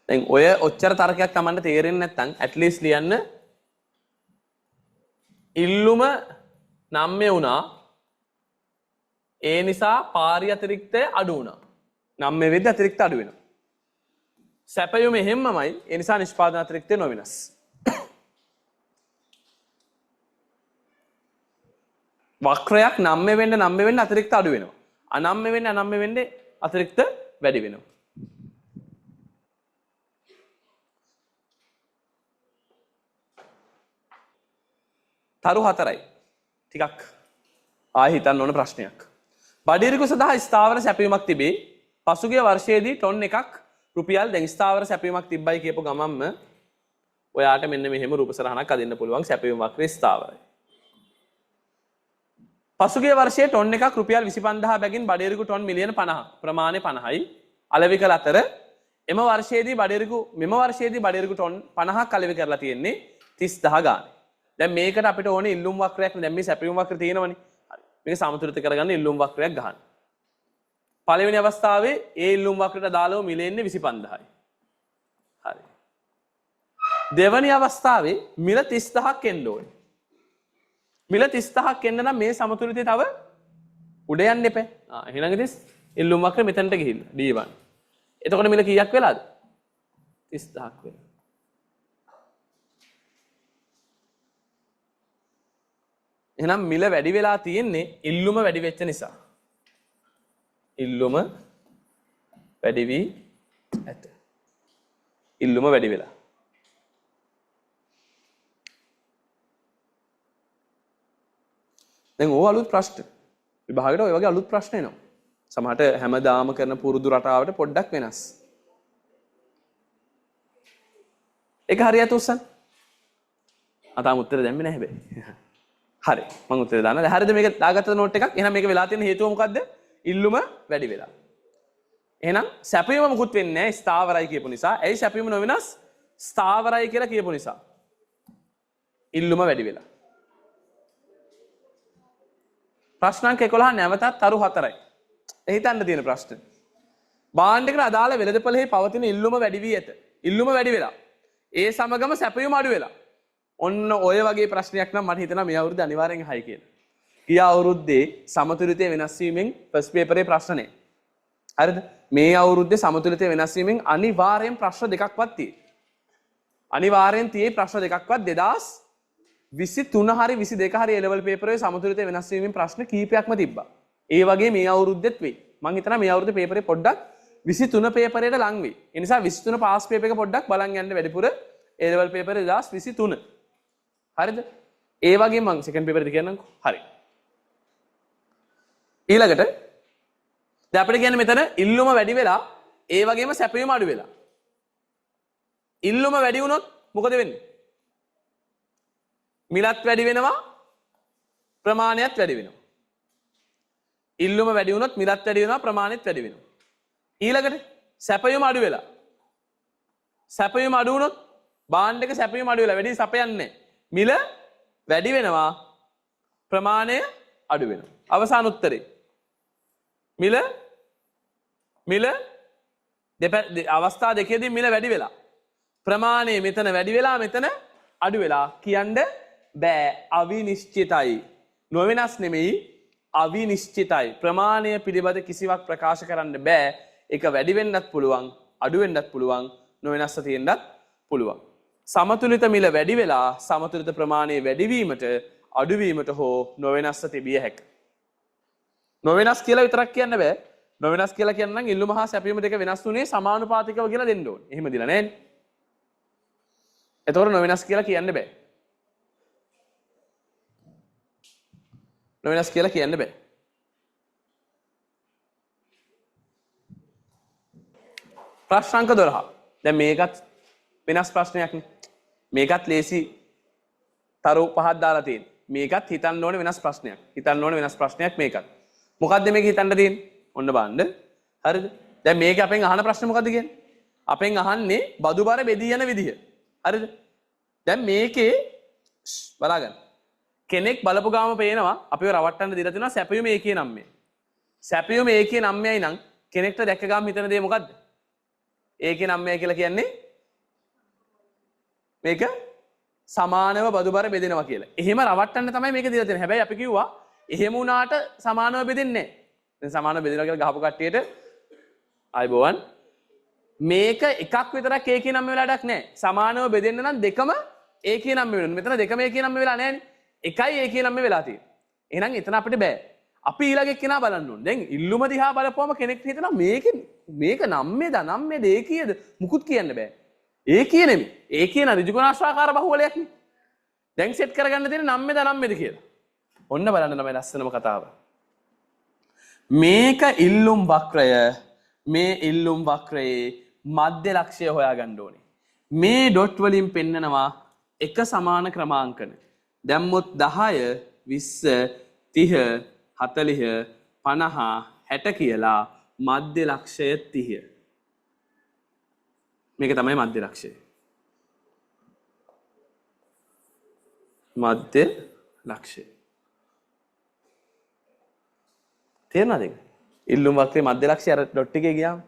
දැන් ඔය ඔච්චර තර්කයක් Tamanට තේරෙන්නේ නැත්නම් at least ලියන්න ඉල්ලුම නම්මේ වුණා. ඒ නිසා පාරි අතිරික්තය අඩු වුණා. නම්මේ වෙද්දී අතිරික්ත අඩු වෙනවා. සැපයුම එහෙම්මමයි. ඒ නිසා නිෂ්පාදන අතිරික්තය නොවෙනස්. වක්‍රයක් නම්මේ වෙන්න අතිරික්ත අඩු වෙනවා. අනම්මේ වෙන්න අතිරික්ත වැඩි වෙනවා. තරු 4යි. ටිකක් ආයෙ හිතන්න ඕන ප්‍රශ්නයක්. බඩිරිකු සඳහා ස්ථාවර සැපයුමක් තිබේ. පසුගිය වර්ෂයේදී ටොන් එකක් රුපියල් දැන් ස්ථාවර සැපයුමක් තිබ්බයි කියපු ගමන්ම ඔයාට මෙන්න මෙහෙම රූප සරහනක් අදින්න පුළුවන්. සැපයුම වක්‍රය ස්ථාවරයි. පසුගිය වර්ෂයේ ටොන් එකක් රුපියල් 25000 බැගින් බඩිරිකු ටොන් මිලියන 50 ප්‍රමාණය 50යි අලෙවි කළ අතර මෙම වර්ෂයේදී බඩිරිකු ටොන් 50ක් අලෙවි කරලා තියෙන්නේ 30000 ගානේ. දැන් මේකට අපිට ඕනේ ඉල්ලුම් වක්‍රයක් නේ. දැන් මේ සැපයුම් වක්‍රය තියෙනවනේ. හරි. මේක සමතුලිත කරගන්න ඉල්ලුම් වක්‍රයක් ගහන්න. පළවෙනි අවස්ථාවේ ඒ ඉල්ලුම් වක්‍රයට දාලව මිල එන්නේ 25000යි. හරි. දෙවැනි අවස්ථාවේ මිල 30000ක් එන්න ඕනේ. මිල 30000ක් එන්න නම් මේ සමතුලිතය තව උඩ යන්න එපා. එහෙනම් ඉතින් ඉල්ලුම් වක්‍රය මෙතනට ගිහිල්ලා D1. එතකොට මිල කීයක් වෙලාද? 30000ක් වෙලා. එහෙනම් මිල වැඩි වෙලා තියෙන්නේ ඉල්ලුම වැඩි වෙච්ච නිසා. ඉල්ලුම වැඩි වී ඇත. ඉල්ලුම වැඩි වෙලා. දැන් ඕව අලුත් ප්‍රශ්න. විභාගයට ඔය වගේ අලුත් ප්‍රශ්න එනවා. සමහරට හැමදාම කරන පුරුදු රටාවට පොඩ්ඩක් වෙනස්. ඒක හරියට උස්සන්න. අතාම උත්තර දැම්මේ නැහැ හැබැයි. හරි මම උත්තරේ දාන්න. හරිද මේක දාගත්ත නෝට් එකක්. එහෙනම් මේක වෙලා තියෙන හේතුව මොකද්ද? ඉල්ලුම වැඩි වෙලා. එහෙනම් සැපයීම මුකුත් වෙන්නේ නැහැ ස්ථාවරයි කියපු නිසා. ඇයි සැපයීම නොවෙනස්? ස්ථාවරයි කියලා කියපු නිසා. ඉල්ලුම වැඩි වෙලා. ප්‍රශ්නාංක 11 නැවතත් තරු 4යි. හිතන්න තියෙන ප්‍රශ්න. භාණ්ඩ එකට අදාළ වෙළඳපොළෙහි පවතින ඉල්ලුම වැඩි වී ඇත. ඉල්ලුම වැඩි වෙලා. ඒ සමගම සැපයීම අඩු වෙලා. ඔන්න ඔය වගේ ප්‍රශ්නයක් නම් මට හිතෙනවා මේ අවුරුද්ද අනිවාර්යෙන් හයි කියලා. ගිය අවුරුද්දේ සමතුලිතය වෙනස් වීමෙන් ෆස්ට් පේපරේ ප්‍රශ්නේ. හරිද? මේ අවුරුද්දේ සමතුලිතය වෙනස් වීමෙන් අනිවාර්යෙන් ප්‍රශ්න දෙකක්වත් තියෙයි. අනිවාර්යෙන් තියෙයි ප්‍රශ්න දෙකක්වත් 2023 හරි 22 හරි A level පේපරේ සමතුලිතය වෙනස් වීමෙන් ප්‍රශ්න කීපයක්ම තිබ්බා. ඒ වගේ මේ අවුරුද්දෙත් වෙයි. මම හිතනවා මේ අවුරුද්දේ පේපරේ පොඩ්ඩක් 23 පේපරේට ලං වෙයි. ඒ නිසා 23 පාස් පේපර් එක පොඩ්ඩක් බලන් යන්න වැඩිපුර A level පේපරේ 2023. හරිද? ඒ වගේ මම සෙකන්ඩ් පේපර් එක කියන්නම්කෝ. හරි. ඊළඟට දැන් අපිට කියන්නේ මෙතන ඉල්ලුම වැඩි වෙලා ඒ වගේම සැපයීම අඩු වෙලා. ඉල්ලුම වැඩි වුණොත් මොකද වෙන්නේ? මිලත් වැඩි වෙනවා ප්‍රමාණයත් වැඩි වෙනවා. ඉල්ලුම වැඩි වුණොත් මිලත් වැඩි වෙනවා ප්‍රමාණයත් වැඩි වෙනවා. ඊළඟට සැපයීම අඩු වෙලා. සැපයීම අඩු වුණොත් භාණ්ඩයක සැපයීම අඩු වෙලා වැඩි සැපයන්නේ නැහැ. මිල වැඩි වෙනවා ප්‍රමාණය අඩු වෙනවා. අවසාන උත්තරේ මිල අවස්ථා දෙකේදී මිල වැඩි වෙලා ප්‍රමාණය මෙතන වැඩි වෙලා මෙතන අඩු වෙලා කියන්න බෑ. අවිනිශ්චිතයි. නොවෙනස් නෙමෙයි අවිනිශ්චිතයි. ප්‍රමාණය පිළිබඳ කිසිවක් ප්‍රකාශ කරන්න බෑ. ඒක වැඩි වෙන්නත් පුළුවන්, අඩු වෙන්නත් පුළුවන්, නොවෙනස්ව තියෙන්නත් පුළුවන්. සමතුලිත මිල වැඩි වෙලා සමතුලිත ප්‍රමාණය වැඩිවීමට අඩුවීමට හෝ නොවෙනස්ව තිබිය හැකිය. නොවෙනස් කියලා විතරක් කියන්න බෑ. නොවෙනස් කියලා කියනනම් ඉල්ලුම හා සැපයීම දෙක වෙනස් වුණේ සමානුපාතිකව කියලා දෙන්න ඕනේ. එහෙම දිලා නෑනේ. එතකොට නොවෙනස් කියලා කියන්න බෑ. නොවෙනස් කියලා කියන්න බෑ. ප්‍රශ්න අංක 12. දැන් මේකත් වෙනස් ප්‍රශ්නයක් නේ. මේකත් ලේසි තරු පහක් දාලා තියෙන. මේකත් හිතන්න ඕනේ වෙනස් ප්‍රශ්නයක්. හිතන්න ඕනේ වෙනස් ප්‍රශ්නයක් මේකත්. මොකද්ද මේක හිතන්න තියෙන්නේ? ඔන්න බලන්න. හරිද? දැන් මේක අපෙන් අහන ප්‍රශ්නේ මොකද්ද කියන්නේ? අපෙන් අහන්නේ බදු බර බෙදී යන විදිහ. හරිද? දැන් මේකේ බලාගන්න. කෙනෙක් බලපු ගාම පේනවා අපිව රවට්ටන්න දීලා තියෙනවා සැපයුම ඒකේ නම්මේ. සැපයුම ඒකේ නම්මේයි නම් කෙනෙක්ට දැක්ක ගාම හිතන දේ මොකද්ද? ඒකේ නම්මේ කියලා කියන්නේ මේක සමානව බදු බර බෙදෙනවා කියලා. එහෙම රවට්ටන්න තමයි මේක දීලා තියෙන්නේ. හැබැයි අපි කිව්වා එහෙම වුණාට සමානව බෙදෙන්නේ නැහැ. දැන් සමානව බෙදෙනවා කියලා ගහපු කට්ටියට ආයිබෝවන් මේක එකක් විතරක් ඒකේ නම් වෙලාවක් නැහැ. සමානව බෙදෙන්න නම් දෙකම ඒකේ නම් වෙනවා. මෙතන දෙකම ඒකේ නම් වෙලා නැහැනේ. එකයි ඒකේ නම් වෙලා තියෙන්නේ. එහෙනම් එතන අපිට බෑ. අපි ඊළඟ එක්කෙනා බලන්න ඕනේ. දැන් ඉල්ලුම දිහා බලපුවම කෙනෙක්ට හිතනවා මේක නම්මේද නම්මේද ඒකියද මුකුත් කියන්න බෑ. ඒකිය නෙමෙයි. ඒකිය න ඍජුගුණාශ්‍රාකාර බහුවලයක් නේ. දැන් සෙට් කරගන්න තියෙන්නේ නම්මේද නම්මේද කියලා. ඔන්න බලන්න තමයි ලස්සනම කතාව. මේක ඉල්ලුම් වක්‍රය. මේ ඉල්ලුම් වක්‍රයේ මධ්‍ය ලක්ෂය හොයාගන්න ඕනේ. මේ ඩොට් වලින් පෙන්නනවා එක සමාන ක්‍රමාංකන. දැම්මොත් 10 20 30 40 50 60 කියලා මධ්‍ය ලක්ෂය 30. මේක තමයි මධ්‍ය ලක්ෂය. මධ්‍ය ලක්ෂය. තේරෙනවද? ඉල්ලුම් වක්‍රයේ මධ්‍ය ලක්ෂය අර ඩොට් එකේ ගියාම.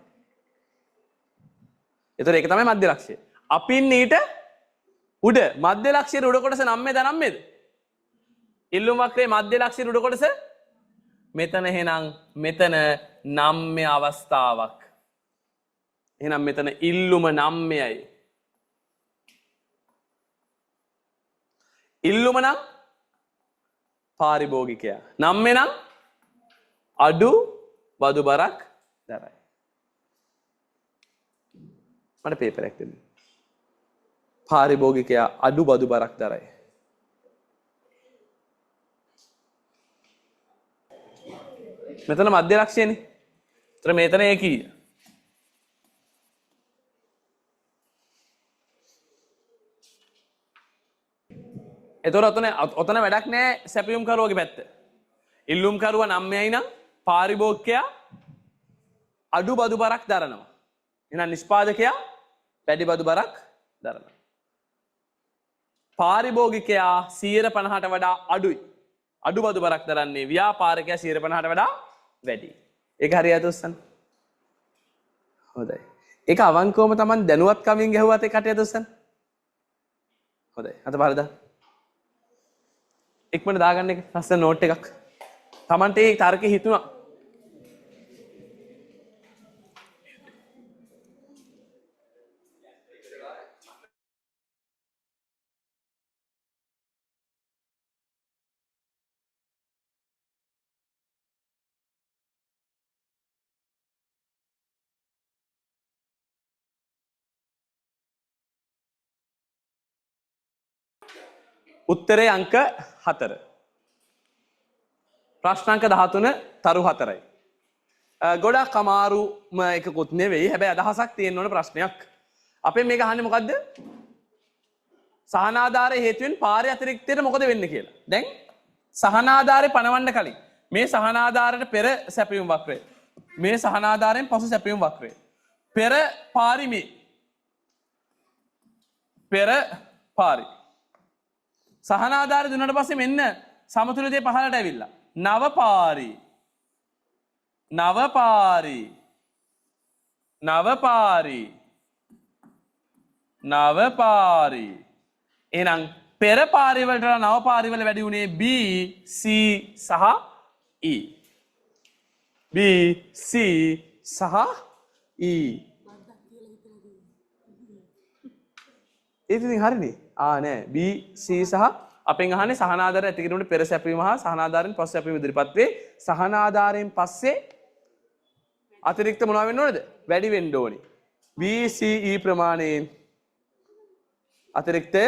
ඒතර ඒක තමයි මධ්‍ය ලක්ෂය. අපින් ඊට උඩ මධ්‍ය ලක්ෂයේ උඩ කොටස නම්මේද නම්මේද? ඉල්ලුම් වක්‍රයේ මධ්‍ය ලක්ෂයේ උඩ කොටස මෙතන එහෙනම් මෙතන නම්මේ අවස්ථාවක්. එහෙනම් මෙතන ඉල්ලුම නම්මයයි. ඉල්ලුම නම් පාරිභෝගිකයා. නම්මේ නම් අඩු බදු බරක් දරයි. මට පේපර් එකක් දෙන්න. පාරිභෝගිකයා අඩු බදු බරක් දරයි. මෙතන මධ්‍ය ලක්ෂයනේ. ඒතර මෙතන ඒකී. එතකොට ඔතන වැඩක් නැහැ සැපයුම් කරුවගේ පැත්ත. ඉල්ලුම් කරුවා 9යි නම් පාරිභෝගිකයා අඩු බදු බරක් දරනවා. එහෙනම් නිෂ්පාදකයා වැඩි බදු බරක් දරනවා. පාරිභෝගිකයා 150ට වඩා අඩුයි. අඩු බදු බරක් දරන්නේ ව්‍යාපාරිකයා 150ට වඩා වැඩි. ඒක හරියට උස්සන්න. හොඳයි. ඒක අවංකවම Taman දැනුවත් කමින් ගැහුවත් ඒ කටයුතු උස්සන්න. හොඳයි. අත බලද? ඉක්මනට දාගන්න එක ලස්සන නෝට් එකක්. Tamanට ඒ තර්කේ හිතුණා. උත්තරේ අංක 4. ප්‍රශ්න අංක 13 තරු 4යි. ගොඩක් අමාරුම එකකුත් නෙවෙයි. හැබැයි අදහසක් තියෙන්න ඕන ප්‍රශ්නයක්. අපේ මේක අහන්නේ මොකද්ද? සහනාධාරය හේතුවෙන් පාරේ අතිරික්තයට මොකද වෙන්නේ කියලා. දැන් සහනාධාරය පනවන්න කලින් මේ සහනාධාරයට පෙර සැපයුම් වක්‍රය. මේ සහනාධාරයෙන් පසු සැපයුම් වක්‍රය. පෙර පාරිමේ. පෙර පාරි. සහනාධාරය දුන්නට පස්සේ මෙන්න සමතුලිතය පහළට ඇවිල්ලා. නව පාරි. නව පාරි. නව පාරි. නව පාරි. එහෙනම් පෙර පාරි වලට නව පාරි වල වැඩි උනේ B C සහ E. B C සහ E. ඒක ඉතින් හරිනේ. නෑ B C සහ අපෙන් අහන්නේ සහනාධාර ඇති කිරීමට පෙර සැපීම හා සහනාධාරයෙන් පස්සේ සැපීම ඉදිරිපත් වේ. සහනාධාරයෙන් පස්සේ අතිරික්ත මොනවා වෙන්න ඕනේද? වැඩි වෙන්න ඕනේ. BCE ප්‍රමාණයෙන් අතිරික්තය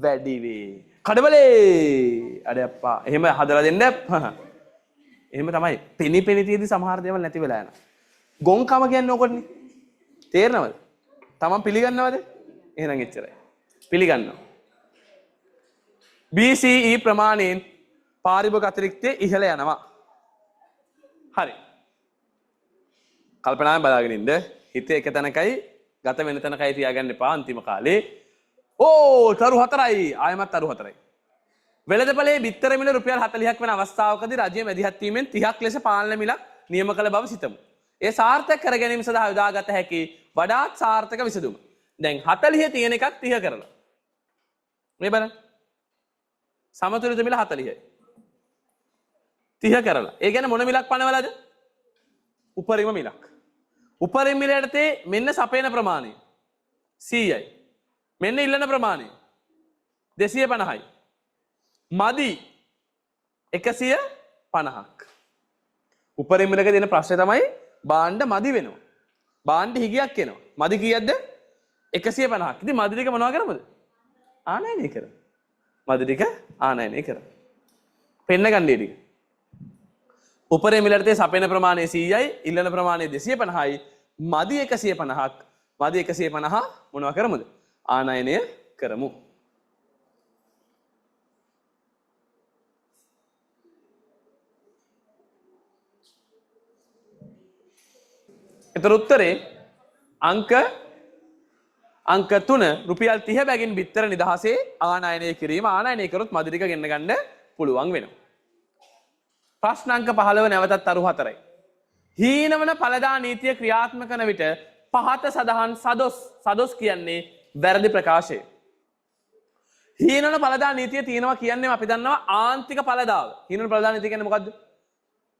වැඩි වේ. කඩවලේ අඩේ අප්පා. එහෙම හදලා දෙන්න අප්පා. එහෙම තමයි. පෙනි තියෙදි සමහර දේවල් නැති වෙලා යනවා. ගොන්කම කියන්නේ ඕකනේ. තේරෙනවද? තමන් පිළිගන්නවද? එහෙනම් එච්චරයි. පිළිගන්නවා. BCE ප්‍රමාණයෙන් පාරිභෝගික අතිරික්තය ඉහළ යනවා. හරි. කල්පනාවෙන් බලාගෙන ඉන්න. හිත එක තැනකයි ගත වෙන තැනකයි තියාගන්න එපා අන්තිම කාලේ. තරු 4යි. ආයමත් තරු 4යි. වෙළඳපොලේ බිත්තර මිල රුපියල් 40ක් වෙන අවස්ථාවකදී රජයේ මැදිහත් වීමෙන් 30ක් ලෙස පාලන මිලක් නියම කළ බව සිතමු. ඒ සාර්ථක කර ගැනීම සඳහා යොදාගත හැකි වඩාත් සාර්ථක විසඳුම. දැන් 40 තියෙන එකක් 30 කරලා. මේ බලන්න. සමතුලිත මිල 40යි. 30 කරලා. ඒ කියන්නේ මොන මිලක් පනවලාද? උපරිම මිලක්. උපරිම මිල යටතේ මෙන්න සපයන ප්‍රමාණය 100යි. මෙන්න ඉල්ලන ප්‍රමාණය 250යි. මදි 150ක්. උපරිම මිලක දෙන ප්‍රශ්නේ තමයි බාණ්ඩ මදි වෙනවා. බාණ්ඩ හිගයක් එනවා. මදි කීයක්ද? 150ක්. ඉතින් මදි ටික මොනවා කරමුද? ආනයනය කරමු. මදි ටික ආනයනය කරමු. පෙන්න ගන්න ටික. උපරිම මිලට සපයන ප්‍රමාණය 100යි, ඉල්ලන ප්‍රමාණය 250යි, මදි 150ක්. මදි 150 මොනවා කරමුද? ආනයනය කරමු. එතකොට උත්තරේ අංක 3 රුපියල් 30 බැගින් බිත්තර නිදහසේ ආනයනය කිරීම. ආනයනය කරොත් මදි ටික ගෙන්න ගන්න පුළුවන් වෙනවා. ප්‍රශ්න අංක 15 නැවතත් අරු 4යි. හීනවන ඵලදා නීතිය ක්‍රියාත්මක කරන විට පහත සඳහන් සදොස් කියන්නේ වැරදි ප්‍රකාශය. හීනවන ඵලදා නීතිය තියෙනවා කියන්නේ අපි දන්නවා ආන්තික ඵලදාව. හීනවන ඵලදා නීතිය කියන්නේ මොකද්ද?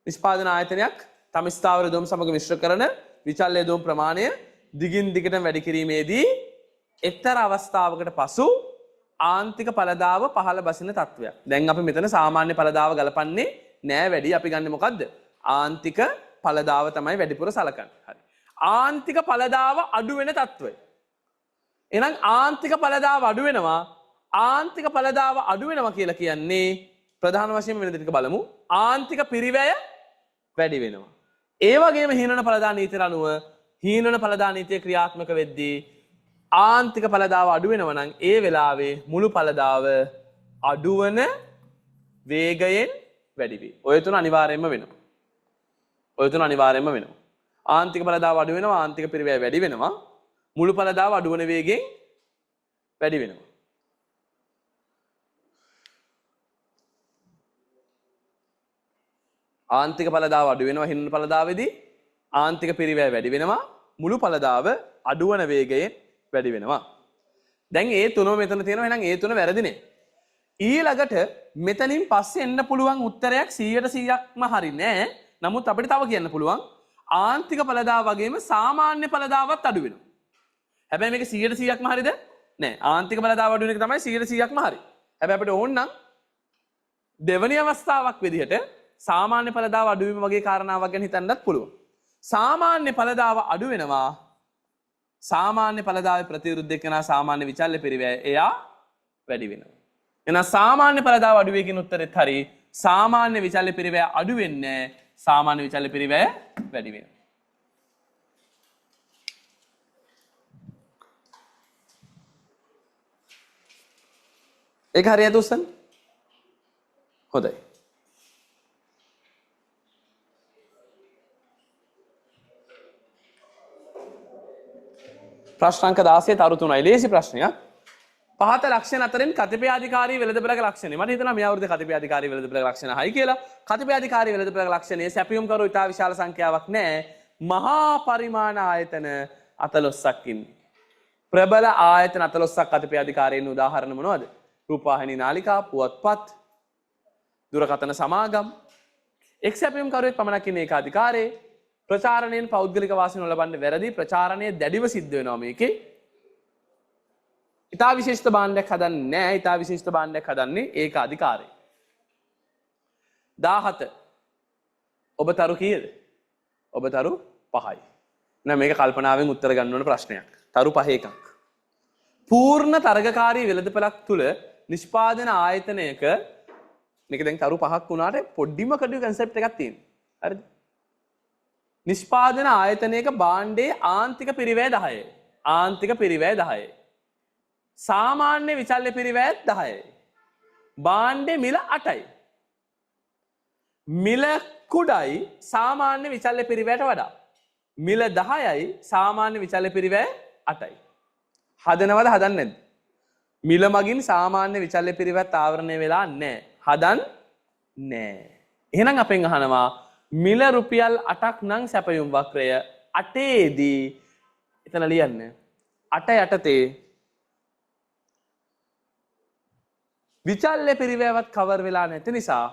නිෂ්පාදන ආයතනයක් තම ස්ථාවර දොම් සමග මිශ්‍ර කරන විචල්්‍ය දොම් ප්‍රමාණය දිගින් දිගටම වැඩි කිරීමේදී එක්තරා අවස්ථාවකට පසු ආන්තික ඵලදාව පහළ බසින තත්වයක්. දැන් අපි මෙතන සාමාන්‍ය ඵලදාව ගලපන්නේ නෑ වැඩි. අපි ගන්නේ මොකද්ද? ආන්තික ඵලදාව තමයි වැඩිපුර සලකන්නේ. හරි. ආන්තික ඵලදාව අඩු වෙන තත්වය. එහෙනම් ආන්තික ඵලදාව අඩු වෙනවා. ආන්තික ඵලදාව අඩු වෙනවා කියලා කියන්නේ ප්‍රධාන වශයෙන් වෙන දෙයක් බලමු. ආන්තික පිරිවැය වැඩි වෙනවා. ඒ වගේම හීනවන ඵලදා නීතියට අනුව හීනවන ඵලදා නීතිය ක්‍රියාත්මක වෙද්දී ආන්තික ඵලදාව අඩු වෙනවා නම් ඒ වෙලාවේ මුළු ඵලදාව අඩුවන වේගයෙන් වැඩි වේ. ඔය තුන අනිවාර්යයෙන්ම වෙනවා. ඔය තුන අනිවාර්යයෙන්ම වෙනවා. ආන්තික ඵලදාව අඩු වෙනවා, ආන්තික පිරිවැය වැඩි වෙනවා, මුළු ඵලදාව අඩුවන වේගයෙන් වැඩි වෙනවා. ආන්තික ඵලදාව අඩු වෙනවා හින්න ඵලදාවේදී, ආන්තික පිරිවැය වැඩි වෙනවා, මුළු ඵලදාව අඩුවන වේගයෙන් වැඩි වෙනවා. දැන් ඒ තුනම මෙතන තියෙනවා. එහෙනම් ඒ තුන වැරදිනේ. ඊළඟට මෙතනින් පස්සේ එන්න පුළුවන් උත්තරයක් 100%ක්ම හරි නෑ. නමුත් අපිට තව කියන්න පුළුවන් ආන්තික ඵලදාව වගේම සාමාන්‍ය ඵලදාවත් අඩු වෙනවා. හැබැයි මේක 100%ක්ම හරිද? නෑ. ආන්තික ඵලදාව අඩු වෙන එක තමයි 100%ක්ම හරි. හැබැයි අපිට ඕන නම් දෙවැනි අවස්ථාවක් විදිහට සාමාන්‍ය ඵලදාව අඩු වීම වගේ කාරණාවක් ගැන හිතන්නත් පුළුවන්. සාමාන්‍ය ඵලදාව අඩු වෙනවා. සාමාන්‍ය ඵලදාවේ ප්‍රතිවිරුද්ධ එක්කන සාමාන්‍ය විචල්්‍ය පරිවැය එයා වැඩි වෙනවා. එහෙනම් සාමාන්‍ය ඵලදාව අඩු වේ කියන උත්තරෙත් හරි. සාමාන්‍ය විචල්්‍ය පරිවැය අඩු වෙන්නේ සාමාන්‍ය විචල්්‍ය පරිවැය වැඩි වෙනවා. ඒක හරියට උස්සන්න. හොඳයි. ප්‍රශ්නාංක 16 තරු 3යි. ලේසි ප්‍රශ්නයක්. පහත ලක්ෂණ අතරින් කතිපයාධිකාරී වෙළඳපළක ලක්ෂණය. මට හිතෙනවා මේ අවුරුද්දේ කතිපයාධිකාරී වෙළඳපළක ලක්ෂණ හයි කියලා. කතිපයාධිකාරී වෙළඳපළක ලක්ෂණයේ සැපියුම් කරු ඉතා විශාල සංඛ්‍යාවක් නැහැ. මහා පරිමාණ ආයතන 14ක් ඉන්නේ. ප්‍රබල ආයතන 14ක් අතිපයාධිකාරයෙන් උදාහරණ මොනවද? රූපවාහිනී නාලිකා, පුවත්පත්, දුරකථන සමාගම්. එක් සැපයුම්කරුවෙක් පමණක් ඉන්න ඒකාධිකාරයේ ප්‍රචාරණයෙන් පෞද්ගලික වාසි නොලබන්න වැරදි ප්‍රචාරණය දැඩිව සිද්ධ වෙනවා මේකේ. ඉතා විශිෂ්ට භාණ්ඩයක් හදන්නේ නැහැ. ඉතා විශිෂ්ට භාණ්ඩයක් හදන්නේ ඒකාධිකාරය. 17. ඔබ තරු කීයද? ඔබ තරු 5යි. නෑ මේක කල්පනාවෙන් උත්තර ගන්න ඕන ප්‍රශ්නයක්. තරු 5 එකක්. පූර්ණ තරගකාරී වෙළඳපළක් තුල නිෂ්පාදන ආයතනයක මේක දැන් තරු 5ක් වුණාට පොඩ්ඩිම කඩු කන්සෙප්ට් එකක් තියෙනවා. හරිද? නිෂ්පාදන ආයතනයක භාණ්ඩයේ ආන්තික පිරිවැය 10යි. ආන්තික පිරිවැය 10යි. සාමාන්‍ය විචල්්‍ය පිරිවැය 10යි. භාණ්ඩේ මිල 8යි. මිල කුඩයි සාමාන්‍ය විචල්්‍ය පිරිවැයට වඩා. මිල 10යි සාමාන්‍ය විචල්්‍ය පිරිවැය 8යි. හදනවද හදන්නේ නැද්ද? මිල මගින් සාමාන්‍ය විචල්්‍ය පිරිවැයත් ආවරණය වෙලා නැහැ. හදන් නැහැ. එහෙනම් අපෙන් අහනවා මිල රුපියල් 8ක් නම් සැපයුම් වක්‍රය 8 දී එතන ලියන්න 8 යටතේ විචල්්‍ය පිරිවැයවත් කවර් වෙලා නැති නිසා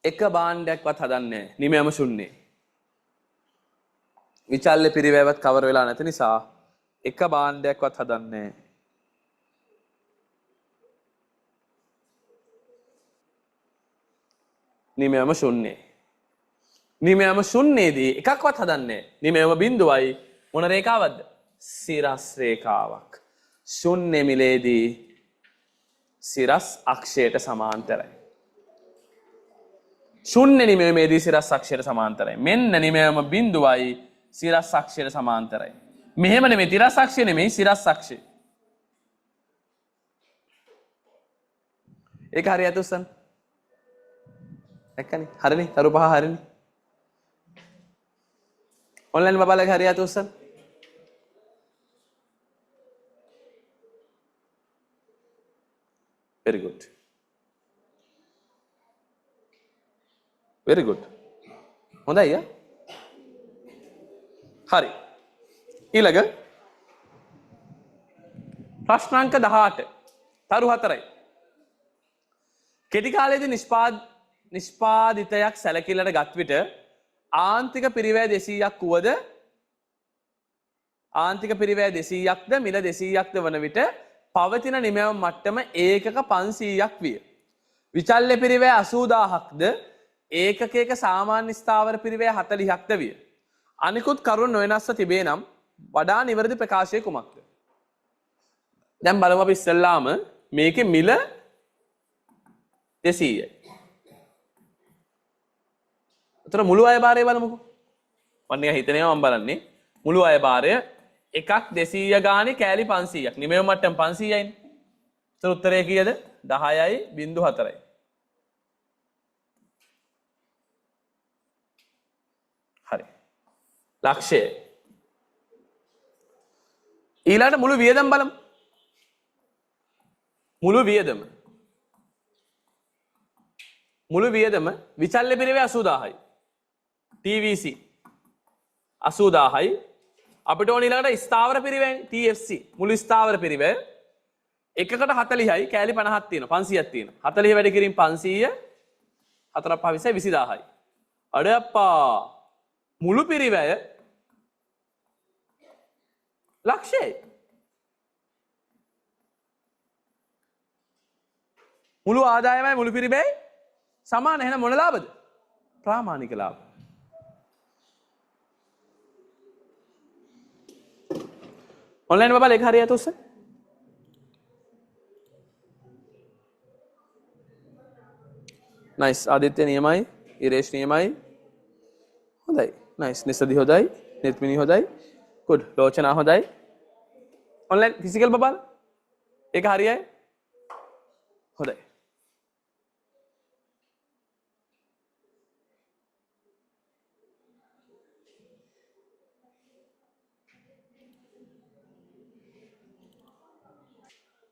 එක භාණ්ඩයක්වත් හදන්නේ නැහැ. නිමයම ශුන්‍යයි. විචල්්‍ය පිරිවැයවත් කවර් වෙලා නැති නිසා එක භාණ්ඩයක්වත් හදන්නේ නැහැ. නිමයම ශුන්‍යයි. නිමයම ශුන්‍යයේදී එකක්වත් හදන්නේ නැහැ. නිමයම බිඳුවයි මොන රේඛාවක්ද? සිරස් රේඛාවක්. ශුන්‍ය මිලේදී සිරස් අක්ෂයට සමාන්තරයි. ශුන්‍ය නිමයේදී සිරස් අක්ෂයට සමාන්තරයි. මෙන්න නිමයම බිඳුවයි සිරස් අක්ෂයට සමාන්තරයි. මෙහෙම නෙමෙයි තිරස් අක්ෂය නෙමෙයි සිරස් අක්ෂය. ඒක හරියට උස්සන්න. දැක්කනේ? හරිනේ. තරු 5 හරිනේ. ඔන්ලයින් බබාලගේ හරියට උස්සන්න. very good. very good. හොඳයි යා. හරි. ඊළඟ ප්‍රශ්නාංක 18. තරු 4යි. කෙටි කාලයේදී නිෂ්පාදිතයක් සැලකිල්ලට ගත් විට ආන්තික පිරිවැය 200ක් වුවද ආන්තික පිරිවැය 200ක්ද මිල 200ක්ද වන විට පවතින නිමැවුම් මට්ටම ඒකක 500ක් විය. විචල්්‍ය පිරිවැය 80000ක්ද ඒකකයක සාමාන්‍ය ස්ථාවර පිරිවැය 40ක්ද විය. අනිකුත් කරුණු නොවෙනස්ව තිබේ නම් වඩා නිවැරදි ප්‍රකාශය කුමක්ද? දැන් බලමු අපි ඉස්සෙල්ලාම මේකේ මිල 200යි. උතර මුළු අය භාරය බලමුකෝ. මම නිකන් හිතනවා මම බලන්නේ මුළු අය භාරය එකක් 200 ගානේ කෑලි 500ක්. නිමෙව මට්ටම් 500යිනේ. උතර උත්තරය කීයද? 10.4යි. හරි. ලක්ෂය. ඊළඟට මුළු වියදම බලමු. මුළු වියදම. මුළු වියදම විචල්්‍ය පිරිවැය 80000යි. TVC 80000යි. අපිට ඕන ඊළඟට ස්ථාවර පිරිවැය TFC මුළු ස්ථාවර පිරිවැය එකකට 40යි කෑලි 50ක් තියෙනවා 500ක් තියෙනවා 40 වැඩි කිරීම 500 4 5 20000යි. අඩප්පා මුළු පිරිවැය ලක්ෂයයි. මුළු ආදායමයි මුළු පිරිවැයයි සමාන. එහෙනම් මොන ලාභද? ප්‍රාමාණික ලාභ. ඔන්ලයින් බබා ඒක හරියට උස්ස. නයිස්. ආදිත්‍ය නියමයි. ඉරේෂ් නියමයි. හොඳයි. නයිස්. නිසදි හොඳයි. නිර්මිනි හොඳයි. good. ලෝචනා හොඳයි. ඔන්ලයින් ෆිසිකල් බබා ඒක හරියයි. හොඳයි.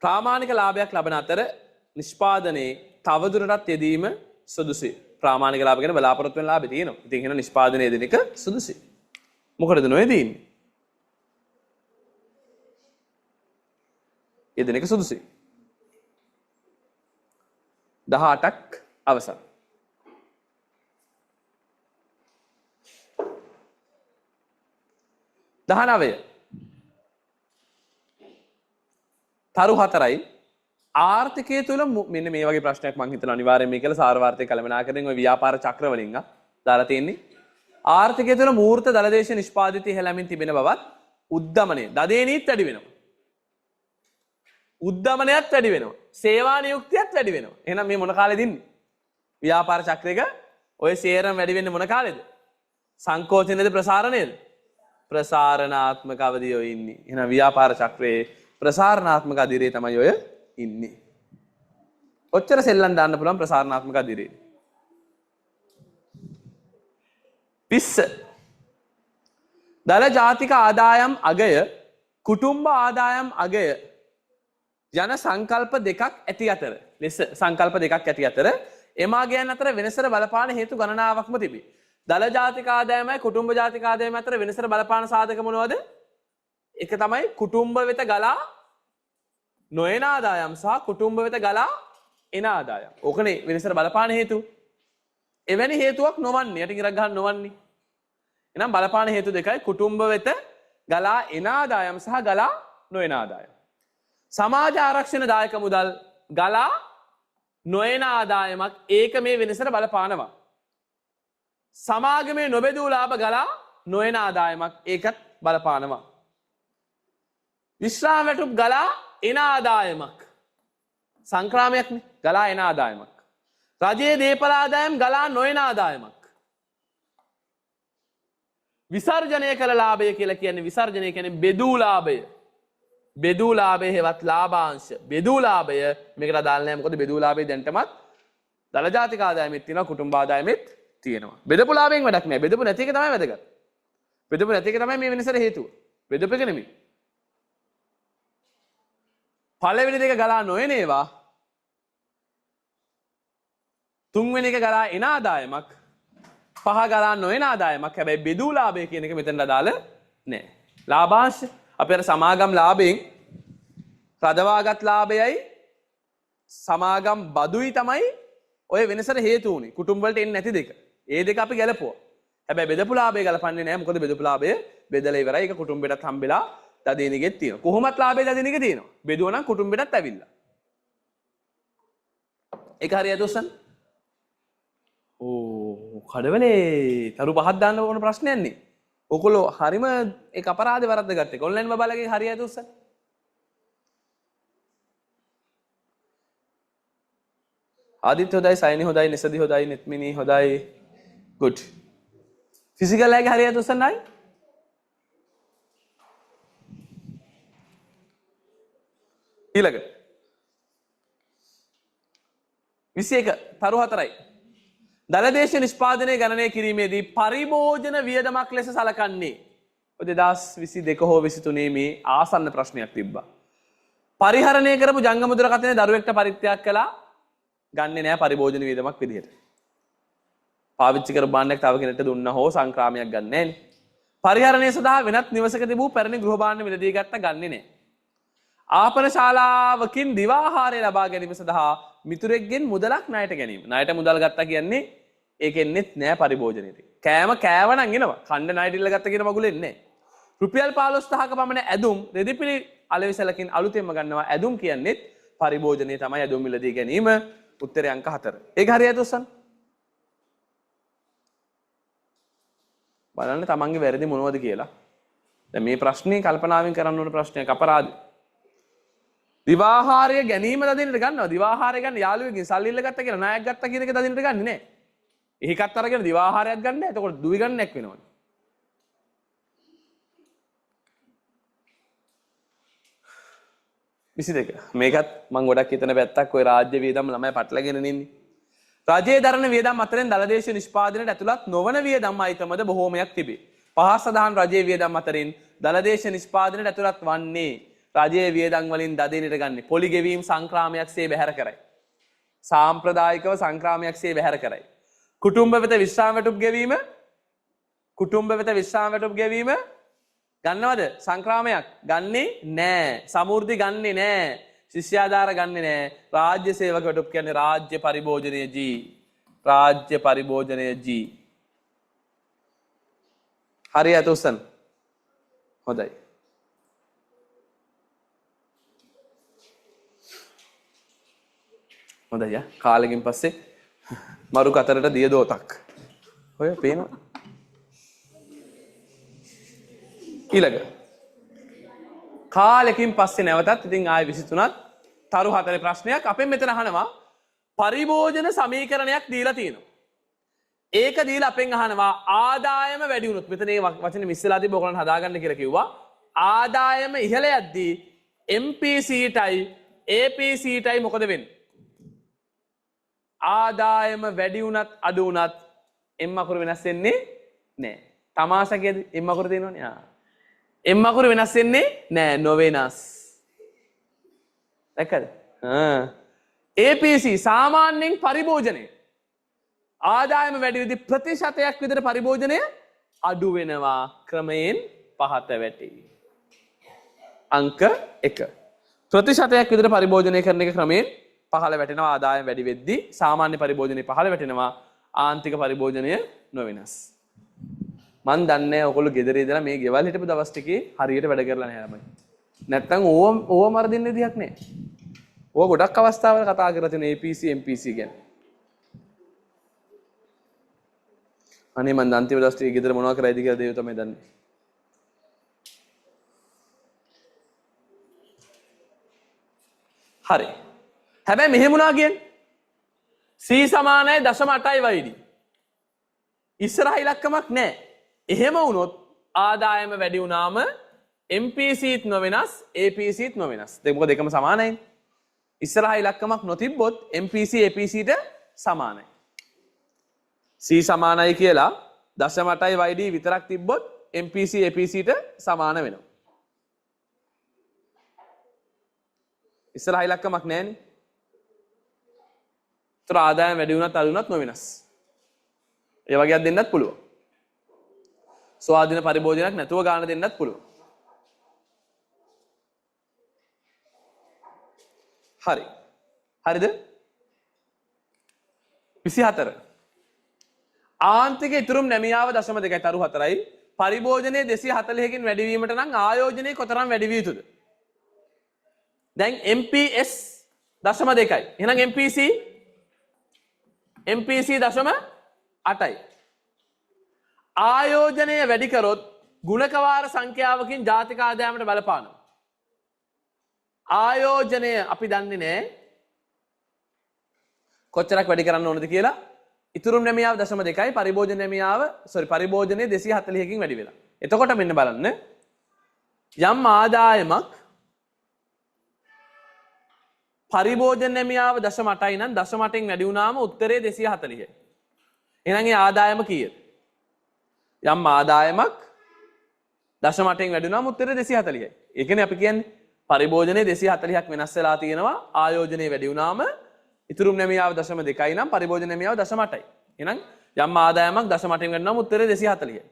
ප්‍රාමාණික ලාභයක් ලබන අතර නිෂ්පාදනයේ තවදුරටත් යෙදීම සුදුසුයි. ප්‍රාමාණික ලාභ ගැන බලාපොරොත්තු වෙන ලාභය තියෙනවා. ඉතින් එහෙනම් නිෂ්පාදනයේ දෙන එක සුදුසුයි. මොකටද නොයදීන්නේ? ඒ දෙන එක සුදුසුයි. 18ක් අවසන්. 19 තරු 4යි ආර්ථිකය තුළ මෙන්න මේ වගේ ප්‍රශ්නයක් මම හිතනවා අනිවාර්යයෙන් මේ කියලා සාරවාර්ථය කළමනාකරන ওই ව්‍යාපාර චක්‍ර වලින් දාලා තියෙන්නේ ආර්ථිකය තුළ මූර්ත දලදේශ නිෂ්පාදිතය ඉහළමින් තිබෙන බවත් උද්දමනය දදේනීත් වැඩි වෙනවා උද්දමනයත් වැඩි වෙනවා සේවා නියුක්තියත් වැඩි වෙනවා එහෙනම් මේ මොන කාලෙද ඉන්නේ ව්‍යාපාර චක්‍රයක ඔය සේරම වැඩි වෙන්නේ මොන කාලෙද සංකෝචනයේද ප්‍රසාරණයේද ප්‍රසාරණාත්මක අවධිය ඔය ඉන්නේ එහෙනම් ව්‍යාපාර චක්‍රයේ ප්‍රසාරණාත්මක අධිරේ තමයි ඔය ඉන්නේ. ඔච්චර සෙල්ලම් දාන්න පුළුවන් ප්‍රසාරණාත්මක අධිරේ. 20 දල ජාතික ආදායම් අගය කුටුම්බ ආදායම් අගය යන සංකල්ප දෙකක් ඇති අතර ලෙස සංකල්ප දෙකක් ඇති අතර එමාගයන් අතර වෙනසට බලපාන හේතු ගණනාවක්ම තිබේ. දල ජාතික ආදායමයි කුටුම්බ ජාතික ආදායම අතර වෙනසට බලපාන සාධක මොනවද? එක තමයි කුටුම්බ වෙත ගලා නොයන ආදායම් සහ කුටුම්බ වෙත ගලා එන ආදායම්. ඕකනේ වෙනසට බලපාන හේතු. එවැනි හේතුවක් නොවන්නේ යටින් ඉරක් ගන්න නොවන්නේ. එහෙනම් බලපාන හේතු දෙකයි කුටුම්බ වෙත ගලා එන ආදායම් සහ ගලා නොයන ආදායම්. සමාජ ආරක්ෂණ දායක මුදල් ගලා නොයන ආදායමක් ඒක මේ වෙනසට බලපානවා. සමාගමේ නොබෙදූ ලාභ ගලා නොයන ආදායමක් ඒකත් බලපානවා. විශ්‍රාම වැටුප් ගලා එන ආදායමක් සංක්‍රාමයක්නේ ගලා එන ආදායමක් රජයේ දේපල ආදායම් ගලා නොයන ආදායමක් විසර්ජනය කළ ලාභය කියලා කියන්නේ විසර්ජනය කියන්නේ බෙදූ ලාභය හෙවත් ලාභාංශ බෙදූ ලාභය මේකට අදාළ නැහැ මොකද බෙදූ ලාභය දැන්ටමත් දල ජාතික ආදායමෙත් තියෙනවා කුටුම්බ ආදායමෙත් තියෙනවා බෙදපු ලාභයෙන් වැඩක් නැහැ බෙදපු නැති එක තමයි වැදගත් බෙදපු නැති එක තමයි මේ වෙනසට හේතුව බෙදපු එක නෙමෙයි පළවෙනි දෙක ගලා නොයන ඒවා තුන්වෙනි එක ගලා එන ආදායමක් පහ ගලා නොයන ආදායමක් හැබැයි බෙදූ ලාභය කියන එක මෙතනට අදාළ නැහැ. ලාභාංශ අපි අර සමාගම් ලාභයෙන් රදවාගත් ලාභයයි සමාගම් බදුයි තමයි ඔය වෙනසට හේතු වුනේ. කුටුම්බ වලට එන්නේ නැති දෙක. ඒ දෙක අපි ගැලපුවා. හැබැයි බෙදපු ලාභය ගලපන්නේ නැහැ. මොකද බෙදපු ලාභය බෙදලා ඉවරයි. ඒක කුටුම්බෙටත් හම්බෙලා දදේනිගෙත් තියෙනවා. කොහොමත් ලාභය දදේනිගෙ තියෙනවා. බෙදුවා නම් කුටුම්බෙටත් ඇවිල්ලා. ඒක හරියද උස්සන්? ඕ කඩවලේ තරු පහක් දාන්න ඕන ප්‍රශ්නයක් නේ. ඔයගොල්ලෝ හරිම ඒක අපරාධේ වරද්ද ගත්තේ. ඔන්ලයින් බබාලගේ හරියද උස්සන්? ආදිත්‍ය හොදයි, සයිනි හොදයි, නිසදි හොදයි, නිත්මිනි හොදයි. good. ෆිසිකල් එකේ හරියද උස්සන් ආයි? ඊළඟ 21 තරු 4යි දලදේශ නිෂ්පාදනය ගණනය කිරීමේදී පරිභෝජන වියදමක් ලෙස සලකන්නේ 2022 හෝ 23 මේ ආසන්න ප්‍රශ්නයක් තිබ්බා පරිහරණය කරපු ජංගම දුරකථනයේ දරුවෙක්ට පරිත්‍යාග කළා ගන්නෙ නෑ පරිභෝජන වියදමක් විදිහට පාවිච්චි කරපු භාණ්ඩයක් තව කෙනෙක්ට දුන්නා හෝ සංක්‍රාමයක් ගන්න නෑනේ පරිහරණය සඳහා වෙනත් නිවසක තිබූ පැරණි ගෘහ භාණ්ඩ මිලදී ගත්ත ගන්නෙ නෑ ආපන ශාලාවකින් දිවාහාරය ලබා ගැනීම සඳහා මිතුරෙක්ගෙන් මුදලක් ණයට ගැනීම. ණයට මුදල් ගත්තා කියන්නේ ඒකෙන්නෙත් නෑ පරිභෝජනෙට. කෑම කෑවනම් එනවා. කණ්ඩ ණයට ඉල්ල ගත්ත කියන මගුලෙන්නේ නෑ. රුපියල් 15000ක පමණ ඇදුම් රෙදිපිලි අලෙවිසලකින් අලුතෙන්ම ගන්නවා. ඇදුම් කියන්නේත් පරිභෝජනයේ තමයි ඇදුම් මිලදී ගැනීම. උත්තරය අංක 4. ඒක හරියද උස්සන්? බලන්න තමන්ගේ වැරදි මොනවද කියලා. දැන් මේ ප්‍රශ්නේ කල්පනාවෙන් කරන්න ඕන ප්‍රශ්නයක් අපරාධ. දිවාහාරය ගැනීම දදින්නට ගන්නවා. දිවාහාරය ගන්න යාළුවෙක්ගෙන් සල්ලි ඉල්ල ගත්ත කියලා ණයක් ගත්ත කියන එක දදින්නට ගන්නේ නැහැ. එහෙකත් අරගෙන දිවාහාරයක් ගන්න නැහැ. එතකොට දුවි ගන්නයක් වෙනවනේ. විසි2 මේකත් මම ගොඩක් හිතන පැත්තක් ඔය රාජ්‍ය වියදම් ළමයි පටලගෙන ඉන්නේ. රජයේ දරන වියදම් අතරින් දලදේශ නිෂ්පාදනයට ඇතුළත් නොවන වියදම් අයිතමද බොහෝමයක් තිබේ. පහත් සඳහන් රජයේ වියදම් අතරින් දලදේශ නිෂ්පාදනයට ඇතුළත් වන්නේ රජයේ වියදම් වලින් දදිනට ගන්න පොලි ගෙවීම් සංක්‍රාමයක්සේ බැහැර කරයි. සාම්ප්‍රදායිකව සංක්‍රාමයක්සේ බැහැර කරයි. කුටුම්බ වෙත විශ්‍රාම වැටුප් ගෙවීම කුටුම්බ වෙත විශ්‍රාම වැටුප් ගෙවීම ගන්නවද? සංක්‍රාමයක් ගන්නේ නෑ. සමෘද්ධි ගන්නේ නෑ. ශිෂ්‍යාධාර ගන්නේ නෑ. රාජ්‍ය සේවක වැටුප් කියන්නේ රාජ්‍ය පරිභෝජනීය ජී. රාජ්‍ය පරිභෝජනීය ජී. හරි අතුස්සන්. හොඳයි. හොඳයි යා. කාලෙකින් පස්සේ මරු කතරට දිය දෝතක්. ඔය පේනවා. ඊළඟ කාලෙකින් පස්සේ නැවතත් ඉතින් ආයෙ 23ත් තරු 4 ප්‍රශ්නයක් අපෙන් මෙතන අහනවා පරිභෝජන සමීකරණයක් දීලා තියෙනවා. ඒක දීලා අපෙන් අහනවා ආදායම වැඩි වුණොත් මෙතන මේ වචනේ මිස් වෙලා තිබ්බ ඔයගොල්ලන් හදාගන්න කියලා කිව්වා. ආදායම ඉහළ යද්දී MPCටයි APCටයි මොකද වෙන්නේ? ආදායම වැඩි වුණත් අඩු වුණත් M අකුර වෙනස් වෙන්නේ නැහැ. තමාසකයේද M අකුර තියෙනවනේ. M අකුර වෙනස් වෙන්නේ නැහැ. නොවෙනස්. දැක්කද? APC සාමාන්‍යයෙන් පරිභෝජනය ආදායම වැඩි වෙද්දී ප්‍රතිශතයක් විතර පරිභෝජනය අඩු වෙනවා ක්‍රමයෙන් පහත වැටේ. අංක 1. ප්‍රතිශතයක් විතර පරිභෝජනය කරන එක ක්‍රමයෙන් පහළ වැටෙනවා ආදායම වැඩි වෙද්දී සාමාන්‍ය පරිභෝජනය පහළ වැටෙනවා ආන්තික පරිභෝජනය නොවෙනස්. මන් දන්නේ ඔයගොල්ලෝ ගෙදර ඉඳලා මේ ගෙවල් හිටපු දවස් ටිකේ හරියට වැඩ කරලා නැහැ ළමයි. නැත්තම් ඕව මර දෙන්න විදිහක් නැහැ. ඕව ගොඩක් අවස්ථාවල කතා කරලා තියෙන APC MPC ගැන. අනේ මන් අන්තිම දවස් ටිකේ ගෙදර මොනවද කරයිද කියලා දෙවියෝ තමයි දන්නේ. හරි. හැබැයි මෙහෙම වුණා කියන්නේ C සමානයි 0.8යි වයිඩි. ඉස්සරහ ඉලක්කමක් නැහැ. එහෙම වුණොත් ආදායම වැඩි වුණාම MPCත් නොවෙනස් APCත් නොවෙනස්. මොකද දෙකම සමානයි. ඉස්සරහ ඉලක්කමක් නොතිබ්බොත් MPC APCට සමානයි. C සමානයි කියලා 0.8යි වයිඩි විතරක් තිබ්බොත් MPC APCට සමාන වෙනවා. ඉස්සරහ ඉලක්කමක් නැහැනේ. ඒතර ආදායම වැඩි වුණත් අඩු වුණත් නොවෙනස්. ඒ වගේක් දෙන්නත් පුළුවන්. ස්වාධීන පරිභෝජනයක් නැතුව ගාන දෙන්නත් පුළුවන්. හරි. හරිද? 24. ආන්තික ඉතුරුම් නැමියාව 0.2යි තරු 4යි. පරිභෝජනයේ 240කින් වැඩි වීමට නම් ආයෝජනයේ කොතරම් වැඩි විය යුතුද? දැන් MPS 0.2යි. එහෙනම් MPC 0.8යි. ආයෝජනය වැඩි කරොත් ගුණක වාර සංඛ්‍යාවකින් ජාතික ආදායමට බලපානවා. ආයෝජනය අපි දන්නේ නැහැ කොච්චරක් වැඩි කරන්න ඕනද කියලා. ඉතුරුම් නැමියාව 0.2යි පරිභෝජන නැමියාව පරිභෝජනයේ 240කින් වැඩි වෙලා. එතකොට මෙන්න බලන්න යම් ආදායමක් පරිභෝජන නැමියාව 0.8යි නම් 0.8න් වැඩි වුණාම උත්තරේ 240යි. එහෙනම් ඒ ආදායම කීයද? යම් ආදායමක් 0.8න් වැඩි වුණාම උත්තරේ 240යි. ඒ කියන්නේ අපි කියන්නේ පරිභෝජනයේ 240ක් වෙනස් වෙලා තියෙනවා ආයෝජනයේ වැඩි වුණාම ඉතුරුම් නැමියාව 0.2යි නම් පරිභෝජන නැමියාව 0.8යි. එහෙනම් යම් ආදායමක් 0.8න් වැඩි වුණාම උත්තරේ 240යි.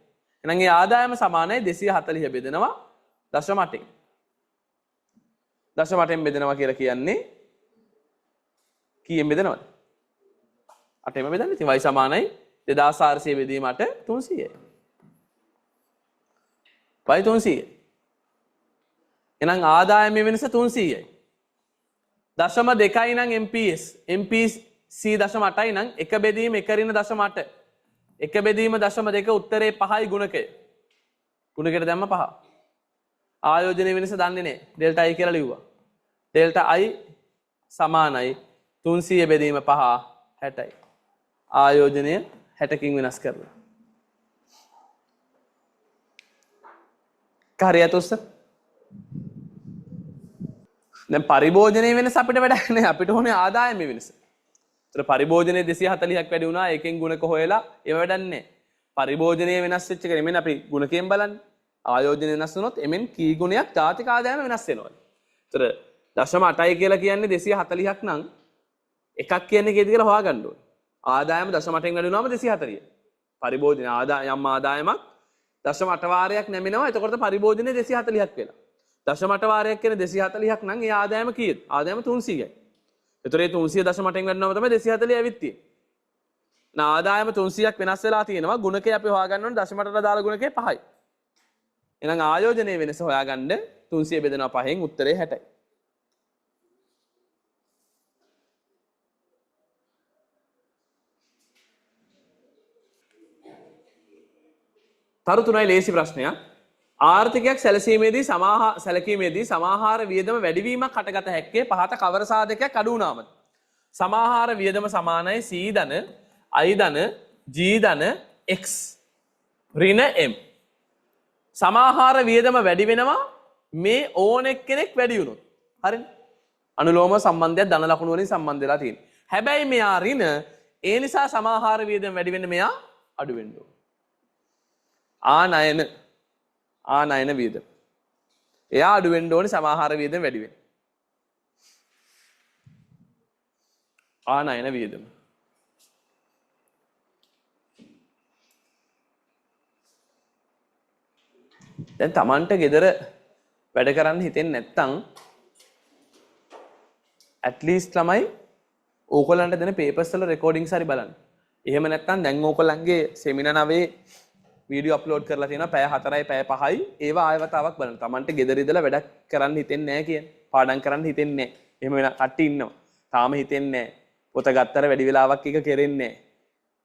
එහෙනම් ඒ ආදායම සමානයි 240 බෙදෙනවා 0.8න්. 0.8න් බෙදෙනවා කියලා කියන්නේ කීයෙන් බෙදනවද? 8ෙන් බෙදන්නේ. ඉතින් y සමානයි 2400 බෙදීම 8 300යි. y 300යි. එහෙනම් ආදායමේ වෙනස 300යි. 0.2යි නම් MPS. MPC 0.8යි නම් 1 බෙදීම 1 ඍණ 0.8. 1 බෙදීම 0.2 උත්තරේ 5යි ගුණකය. ගුණකයට දැම්ම 5. ආයෝජනයේ වෙනස දන්නේ නැහැ. ඩෙල්ටා I කියලා ලිව්වා. ඩෙල්ටා I සමානයි 300 බෙදීම 5 60යි. ආයෝජනය 60කින් වෙනස් කරලා. හරියට උස්ස. දැන් පරිභෝජනයේ වෙනස අපිට වැඩක් නැහැ. අපිට ඕනේ ආදායමේ වෙනස. ඒතර පරිභෝජනයේ 240ක් වැඩි වුණා. ඒකෙන් ගුණක හොයලා ඒව වැඩක් නැහැ. පරිභෝජනයේ වෙනස් වෙච්ච එක නෙමෙයි අපි ගුණකයෙන් බලන්නේ. ආයෝජනය වෙනස් වුණොත් එමෙන් කී ගුණයක් ජාතික ආදායම වෙනස් වෙනවා. ඒතර 0.8යි කියලා කියන්නේ 240ක් නම් එකක් කියන්නේ කීයද කියලා හොයාගන්න ඕනේ. ආදායම 0.8න් වැඩි වුණාම 240. පරිභෝජන යම් ආදායමක් 0.8 වාරයක් නැමෙනවා. එතකොට පරිභෝජනේ 240ක් වෙලා. 0.8 වාරයක් කියන්නේ 240ක් නම් ඒ ආදායම කීයද? ආදායම 300යි. එතකොට ඒ 300 0.8න් වැඩිවම තමයි 240 ඇවිත් තියෙන්නේ. ආදායම 300ක් වෙනස් වෙලා තියෙනවා. ගුණකේ අපි හොයාගන්න ඕනේ 0.8ට දාලා ගුණකේ 5යි. එහෙනම් ආයෝජනයේ වෙනස හොයාගන්න 300 බෙදෙනවා 5න් උත්තරේ 60යි. තරු 3යි ලේසි ප්‍රශ්නයක්. ආර්ථිකයක් සැලකීමේදී සමාහාර වියදම වැඩිවීමක් හටගත හැක්කේ පහත කවර සාධකයක් අඩු වුණාමද? සමාහාර වියදම සමානයි C ධන I ධන G ධන X ඍණ M. සමාහාර වියදම වැඩි වෙනවා මේ ඕන එක්කෙනෙක් වැඩි වුණොත්. හරිනේ? අනුලෝම සම්බන්ධයක් ධන ලකුණු වලින් සම්බන්ධ වෙලා තියෙනවා. හැබැයි මෙයා ඍණ ඒ නිසා සමාහාර වියදම වැඩි වෙන්න මෙයා අඩු වෙන්න ඕන. ආනයන වියදම. එයා අඩු වෙන්න ඕනේ සමාහාර වියදම වැඩි වෙන්න. ආනයන වියදම. දැන් Tamanට ගෙදර වැඩ කරන්න හිතෙන්නේ නැත්තම් at least ළමයි ඕගොල්ලන්ට දෙන papers වල recordings හරි බලන්න. එහෙම නැත්තම් දැන් ඕගොල්ලන්ගේ seminar නවේ වීඩියෝ අප්ලෝඩ් කරලා තියෙනවා පැය 4යි පැය 5යි ඒවා ආයවතාවක් බලන්න. Tamanට ගෙදර ඉඳලා වැඩක් කරන්න හිතෙන්නේ නැහැ කියන්නේ. පාඩම් කරන්න හිතෙන්නේ නැහැ. එහෙම වෙන කට්ටිය ඉන්නවා. තාම හිතෙන්නේ නැහැ. පොත ගත්තර වැඩි වෙලාවක් එක කෙරෙන්නේ නැහැ.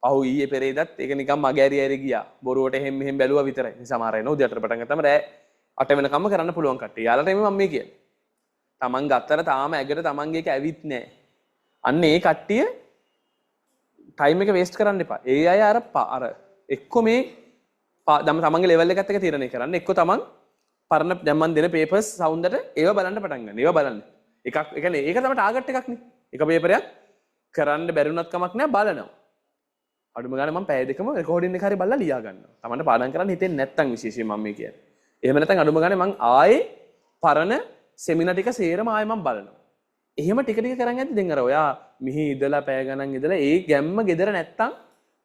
පහු ඊයේ පෙරේදත් ඒක නිකන් මග ඇරි ගියා. බොරුවට එහෙම මෙහෙම බැලුවා විතරයි. සමහර අය නෝ උදේට පටන් ගත්තම රෑ 8 වෙනකම්ම කරන්න පුළුවන් කට්ටිය. යාළුවට එමේ මම මේ කියන්නේ. Taman ගත්තර තාම ඇගට Tamanගේ එක ඇවිත් නැහැ. අන්න ඒ කට්ටිය ටයිම් එක වේස්ට් කරන්න එපා. ඒ අය අර එක්ක මේ තමන්ගේ ලෙවල් එකත් එක තීරණය කරන්න. එක්ක තමන් පරණ දැන් මන් දෙන පේපර්ස් සවුන්ඩට ඒව බලන්න පටන් ගන්න. ඒව බලන්න. එකක් ඒ කියන්නේ ඒක තමයි ටාගට් එකක් නේ. එක පේපරයක් කරන්න බැරි වුණත් කමක් නැහැ බලනවා. අඩුම ගානේ මම පැය දෙකම රෙකෝඩින් එක හරි බලලා ලියා ගන්නවා. තමන්ට පාඩම් කරන්න හිතෙන්නේ නැත්තම් විශේෂයෙන් මම මේ කියන්නේ. එහෙම නැත්නම් අඩුම ගානේ මං ආයේ පරණ සෙමිනාර් ටික සේරම ආයේ මම බලනවා. එහෙම ටික ටික කරන් යද්දි දැන් අර ඔයා මිහි ඉඳලා පැය ගණන් ඉඳලා ඒ ගැම්ම ගෙදර නැත්තම්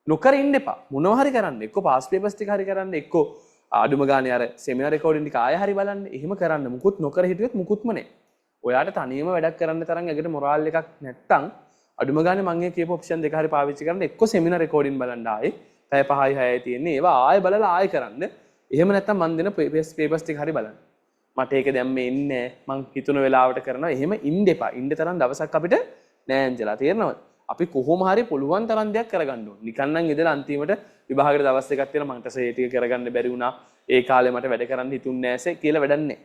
නොකර ඉන්න එපා. මොනවා හරි කරන්න. එක්ක පාස් පේපර්ස් ටික හරි කරන්න. එක්ක අඩුම ගානේ අර සෙමිනාර් රෙකෝඩින් ටික ආයෙ හරි බලන්න. එහෙම කරන්න. මුකුත් නොකර හිටියොත් මුකුත්ම නැහැ. ඔයාට තනියම වැඩක් කරන්න තරම් ඇඟට මොරාල් එකක් නැත්තම් අඩුම ගානේ මම මේ කියපු ඔප්ෂන් දෙක හරි පාවිච්චි කරන්න. එක්ක සෙමිනාර් රෙකෝඩින් බලන්න ආයෙ. පැය 5යි 6යි තියෙන්නේ. ඒවා ආයෙ බලලා ආයෙ කරන්න. එහෙම නැත්තම් මන් දෙන පේපර්ස් ටික හරි බලන්න. මට ඒක දැන් මේ ඉන්නේ මං හිතුන වෙලාවට කරනවා. එහෙම ඉන්න එපා. ඉන්න තරම් දවසක් අපිට නෑ අංජලා. තේරෙනවද? අපි කොහොම හරි පුළුවන් තරම් දෙයක් කරගන්න ඕනේ. නිකන් නම් ඉඳලා අන්තිමට විභාගයට දවස් දෙකක් තියෙනවා මන්ට ඒ ටික කරගන්න බැරි වුණා. ඒ කාලේ මට වැඩ කරන්න හිතුන්නේ නෑසේ කියලා වැඩක් නෑ.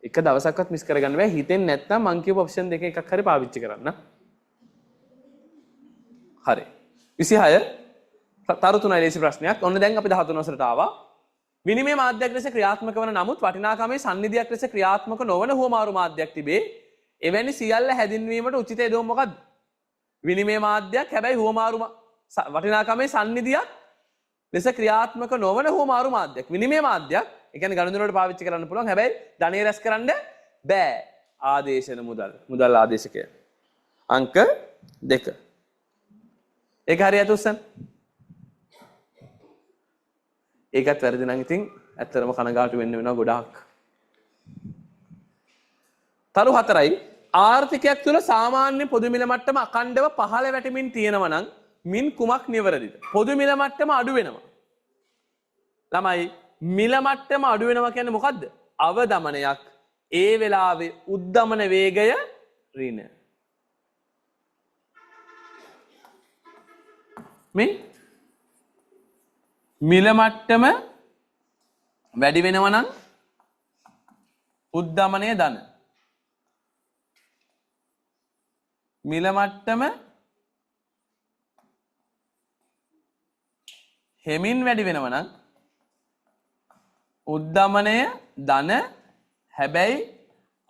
එක දවසක්වත් මිස් කරගන්න බෑ. හිතෙන්නේ නැත්නම් මං කියපු ඔප්ෂන් දෙක එකක් හරි පාවිච්චි කරන්න. හරි. 26 තරු 3 ලේසි ප්‍රශ්නයක්. ඔන්න දැන් අපි 13 වසරට ආවා. විනිමය මාධ්‍යයක් ලෙස ක්‍රියාත්මක වන නමුත් වටිනාකමේ සම්නිධියක් ලෙස ක්‍රියාත්මක නොවන හුවමාරු මාධ්‍යයක් තිබේ. එවැනි සියල්ල හැදින්වීමට උචිත යෙදවුම මොකක්ද? විනිමය මාධ්‍යයක් හැබැයි හුවමාරු වටිනාකමේ සම්නිධියක් ලෙස ක්‍රියාත්මක නොවන හුවමාරු මාධ්‍යයක්. විනිමය මාධ්‍යයක් ඒ කියන්නේ ගණන් වලට පාවිච්චි කරන්න පුළුවන්. හැබැයි ධනෙ රැස් කරන්න බෑ. ආදේශන මුදල් ආදේශකය. අංක 2. ඒක හරියට උස්සන්න. ඒකත් වැරදි නම් ඉතින් ඇත්තටම කනගාටු වෙන්න වෙනවා ගොඩාක්. තරු 4යි ආර්ථිකයක් තුළ සාමාන්‍ය පොදු මිල මට්ටම අඛණ්ඩව පහළ වැටෙමින් තියෙනවා නම් මින් කුමක් නිවැරදිද? පොදු මිල මට්ටම අඩු වෙනවා. ළමයි මිල මට්ටම අඩු වෙනවා කියන්නේ මොකද්ද? අවදමනයක්. ඒ වෙලාවේ උද්දමන වේගය ඍණ. මේ මිල මට්ටම වැඩි වෙනවා නම් උද්දමනය ධන. මිල මට්ටම හෙමින් වැඩි වෙනවා නම් උද්දමනය ධන හැබැයි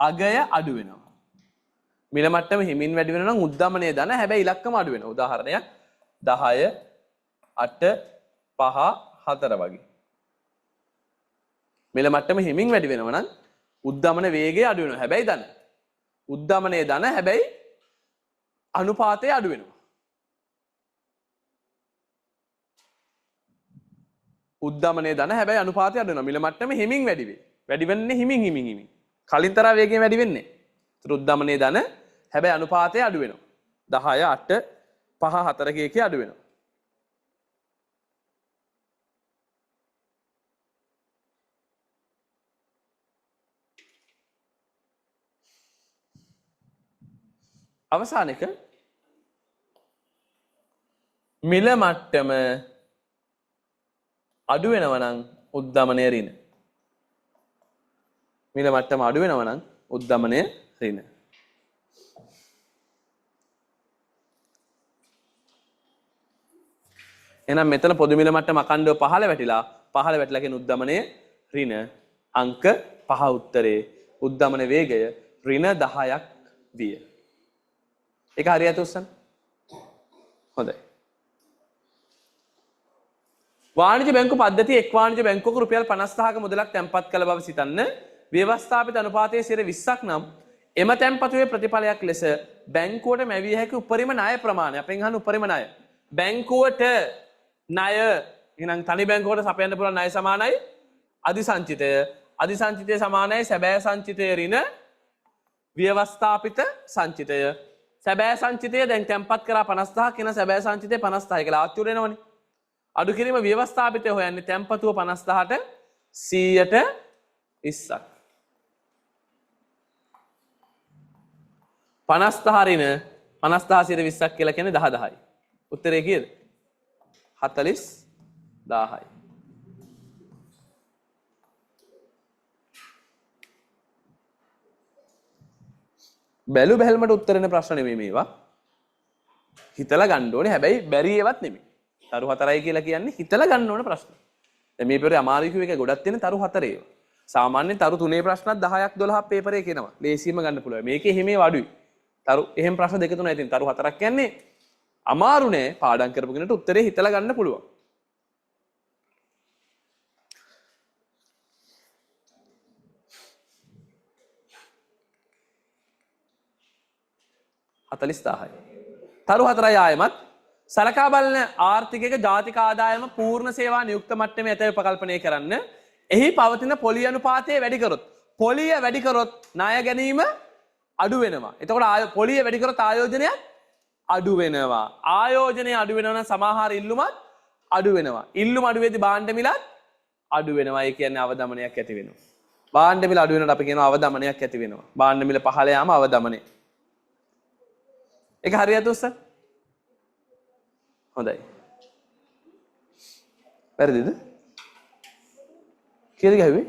අගය අඩු වෙනවා. මිල මට්ටම හෙමින් වැඩි වෙනවා නම් උද්දමනය ධන හැබැයි ඉලක්කම අඩු වෙනවා. උදාහරණයක් 10 8 5 4 වගේ. මිල මට්ටම හිමින් වැඩි වෙනවා නම් උද්දමන වේගය අඩු වෙනවා. හැබැයි ධන. උද්දමනයේ ධන හැබැයි අනුපාතය අඩු වෙනවා. උද්දමනයේ ධන හැබැයි අනුපාතය අඩු වෙනවා. මිල මට්ටම හිමින් වැඩි වෙයි. වැඩි වෙන්නේ හිමින්. කලින් තරම් වේගයෙන් වැඩි වෙන්නේ. ඒතර උද්දමනයේ ධන හැබැයි අනුපාතය අඩු වෙනවා. 10 8 5 4 කීකේ අඩු වෙනවා. අවසාන එක මිල මට්ටම අඩු වෙනවා නම් උද්දමනය ඍණ. මිල මට්ටම අඩු වෙනවා නම් උද්දමනය ඍණ. එහෙනම් මෙතන පොදු මිල මට්ටම අකණ්ඩව පහළ වැටිලා කියන උද්දමනය ඍණ අංක 5 උත්තරේ උද්දමන වේගය ඍණ 10ක් විය. ඒක හරියට උස්සන්න. හොඳයි. වාණිජ බැංකු පද්ධතිය එක් වාණිජ බැංකුවක රුපියල් 50,000ක මුදලක් තැන්පත් කළ බව සිතන්න. ව්‍යවස්ථාපිත අනුපාතයේ 20%ක් නම් එම තැන්පතුවේ ප්‍රතිඵලයක් ලෙස බැංකුවට මැවිය හැකි උපරිම ණය ප්‍රමාණය. අපෙන් අහන උපරිම ණය. බැංකුවට ණය එහෙනම් තනි බැංකුවකට සපයන්න පුළුවන් ණය සමානයි අධිසංචිතය. අධිසංචිතය සමානයි සැබෑ සංචිතය ඍණ ව්‍යවස්ථාපිත සංචිතය. සැබෑ සංචිතය දැන් තැන්පත් කරා 50,000 කියන සැබෑ සංචිතය 50,000 කියලා ආච්චු වෙනවනේ. අඩු කිරීම ව්‍යවස්ථාපිතය හොයන්නේ තැන්පතුව 50,000ට 100ට 20ක්. 50,000 ඍණ 50,000 100ට 20ක් කියලා කියන්නේ 10,000යි. උත්තරේ කීයද? 40,000යි. බැලු බැලමට උත්තර දෙන ප්‍රශ්න නෙමෙයි මේවා. හිතලා ගන්න ඕනේ. හැබැයි බැරි ඒවත් නෙමෙයි. තරු 4යි කියලා කියන්නේ හිතලා ගන්න ඕන ප්‍රශ්න. දැන් මේ පෙරේ අමාරු කිව්ව එක ගොඩක් තියෙන තරු 4 ඒවා. සාමාන්‍යයෙන් තරු 3 ප්‍රශ්නත් 10ක් 12ක් පේපරේ කියනවා. ලේසියෙන්ම ගන්න පුළුවන්. මේකේ හිමේ අඩුයි. තරු එහෙම ප්‍රශ්න දෙක තුනයි තියෙන. තරු 4ක් කියන්නේ අමාරු නෑ. පාඩම් කරපු කෙනෙකුට උත්තරේ හිතලා ගන්න පුළුවන්. තරු 4යි ආයමත් සලකා බලන ආර්ථිකයක ජාතික ආදායම පූර්ණ සේවා නියුක්ත මට්ටමේ ඇතැයි උපකල්පනය කරන්න. එහි පවතින පොලි අනුපාතය වැඩි කරොත් පොලිය වැඩි කරොත් ණය ගැනීම අඩු වෙනවා. එතකොට පොලිය වැඩි කරොත් ආයෝජනයත් අඩු වෙනවා. ආයෝජනය අඩු වෙනවා නම් සමහර ඉල්ලුමත් අඩු වෙනවා. ඉල්ලුම අඩු වෙද්දී භාණ්ඩ මිලත් අඩු වෙනවා. ඒ කියන්නේ අවදමනයක් ඇති වෙනවා. භාණ්ඩ මිල අඩු වෙනකොට අපි කියනවා අවදමනයක් ඇති වෙනවා. භාණ්ඩ මිල පහළ යාම අවදමනය. ඒක හරියට උස්සන්න. හොඳයි. වැරදිද? කීයද ගහුවේ?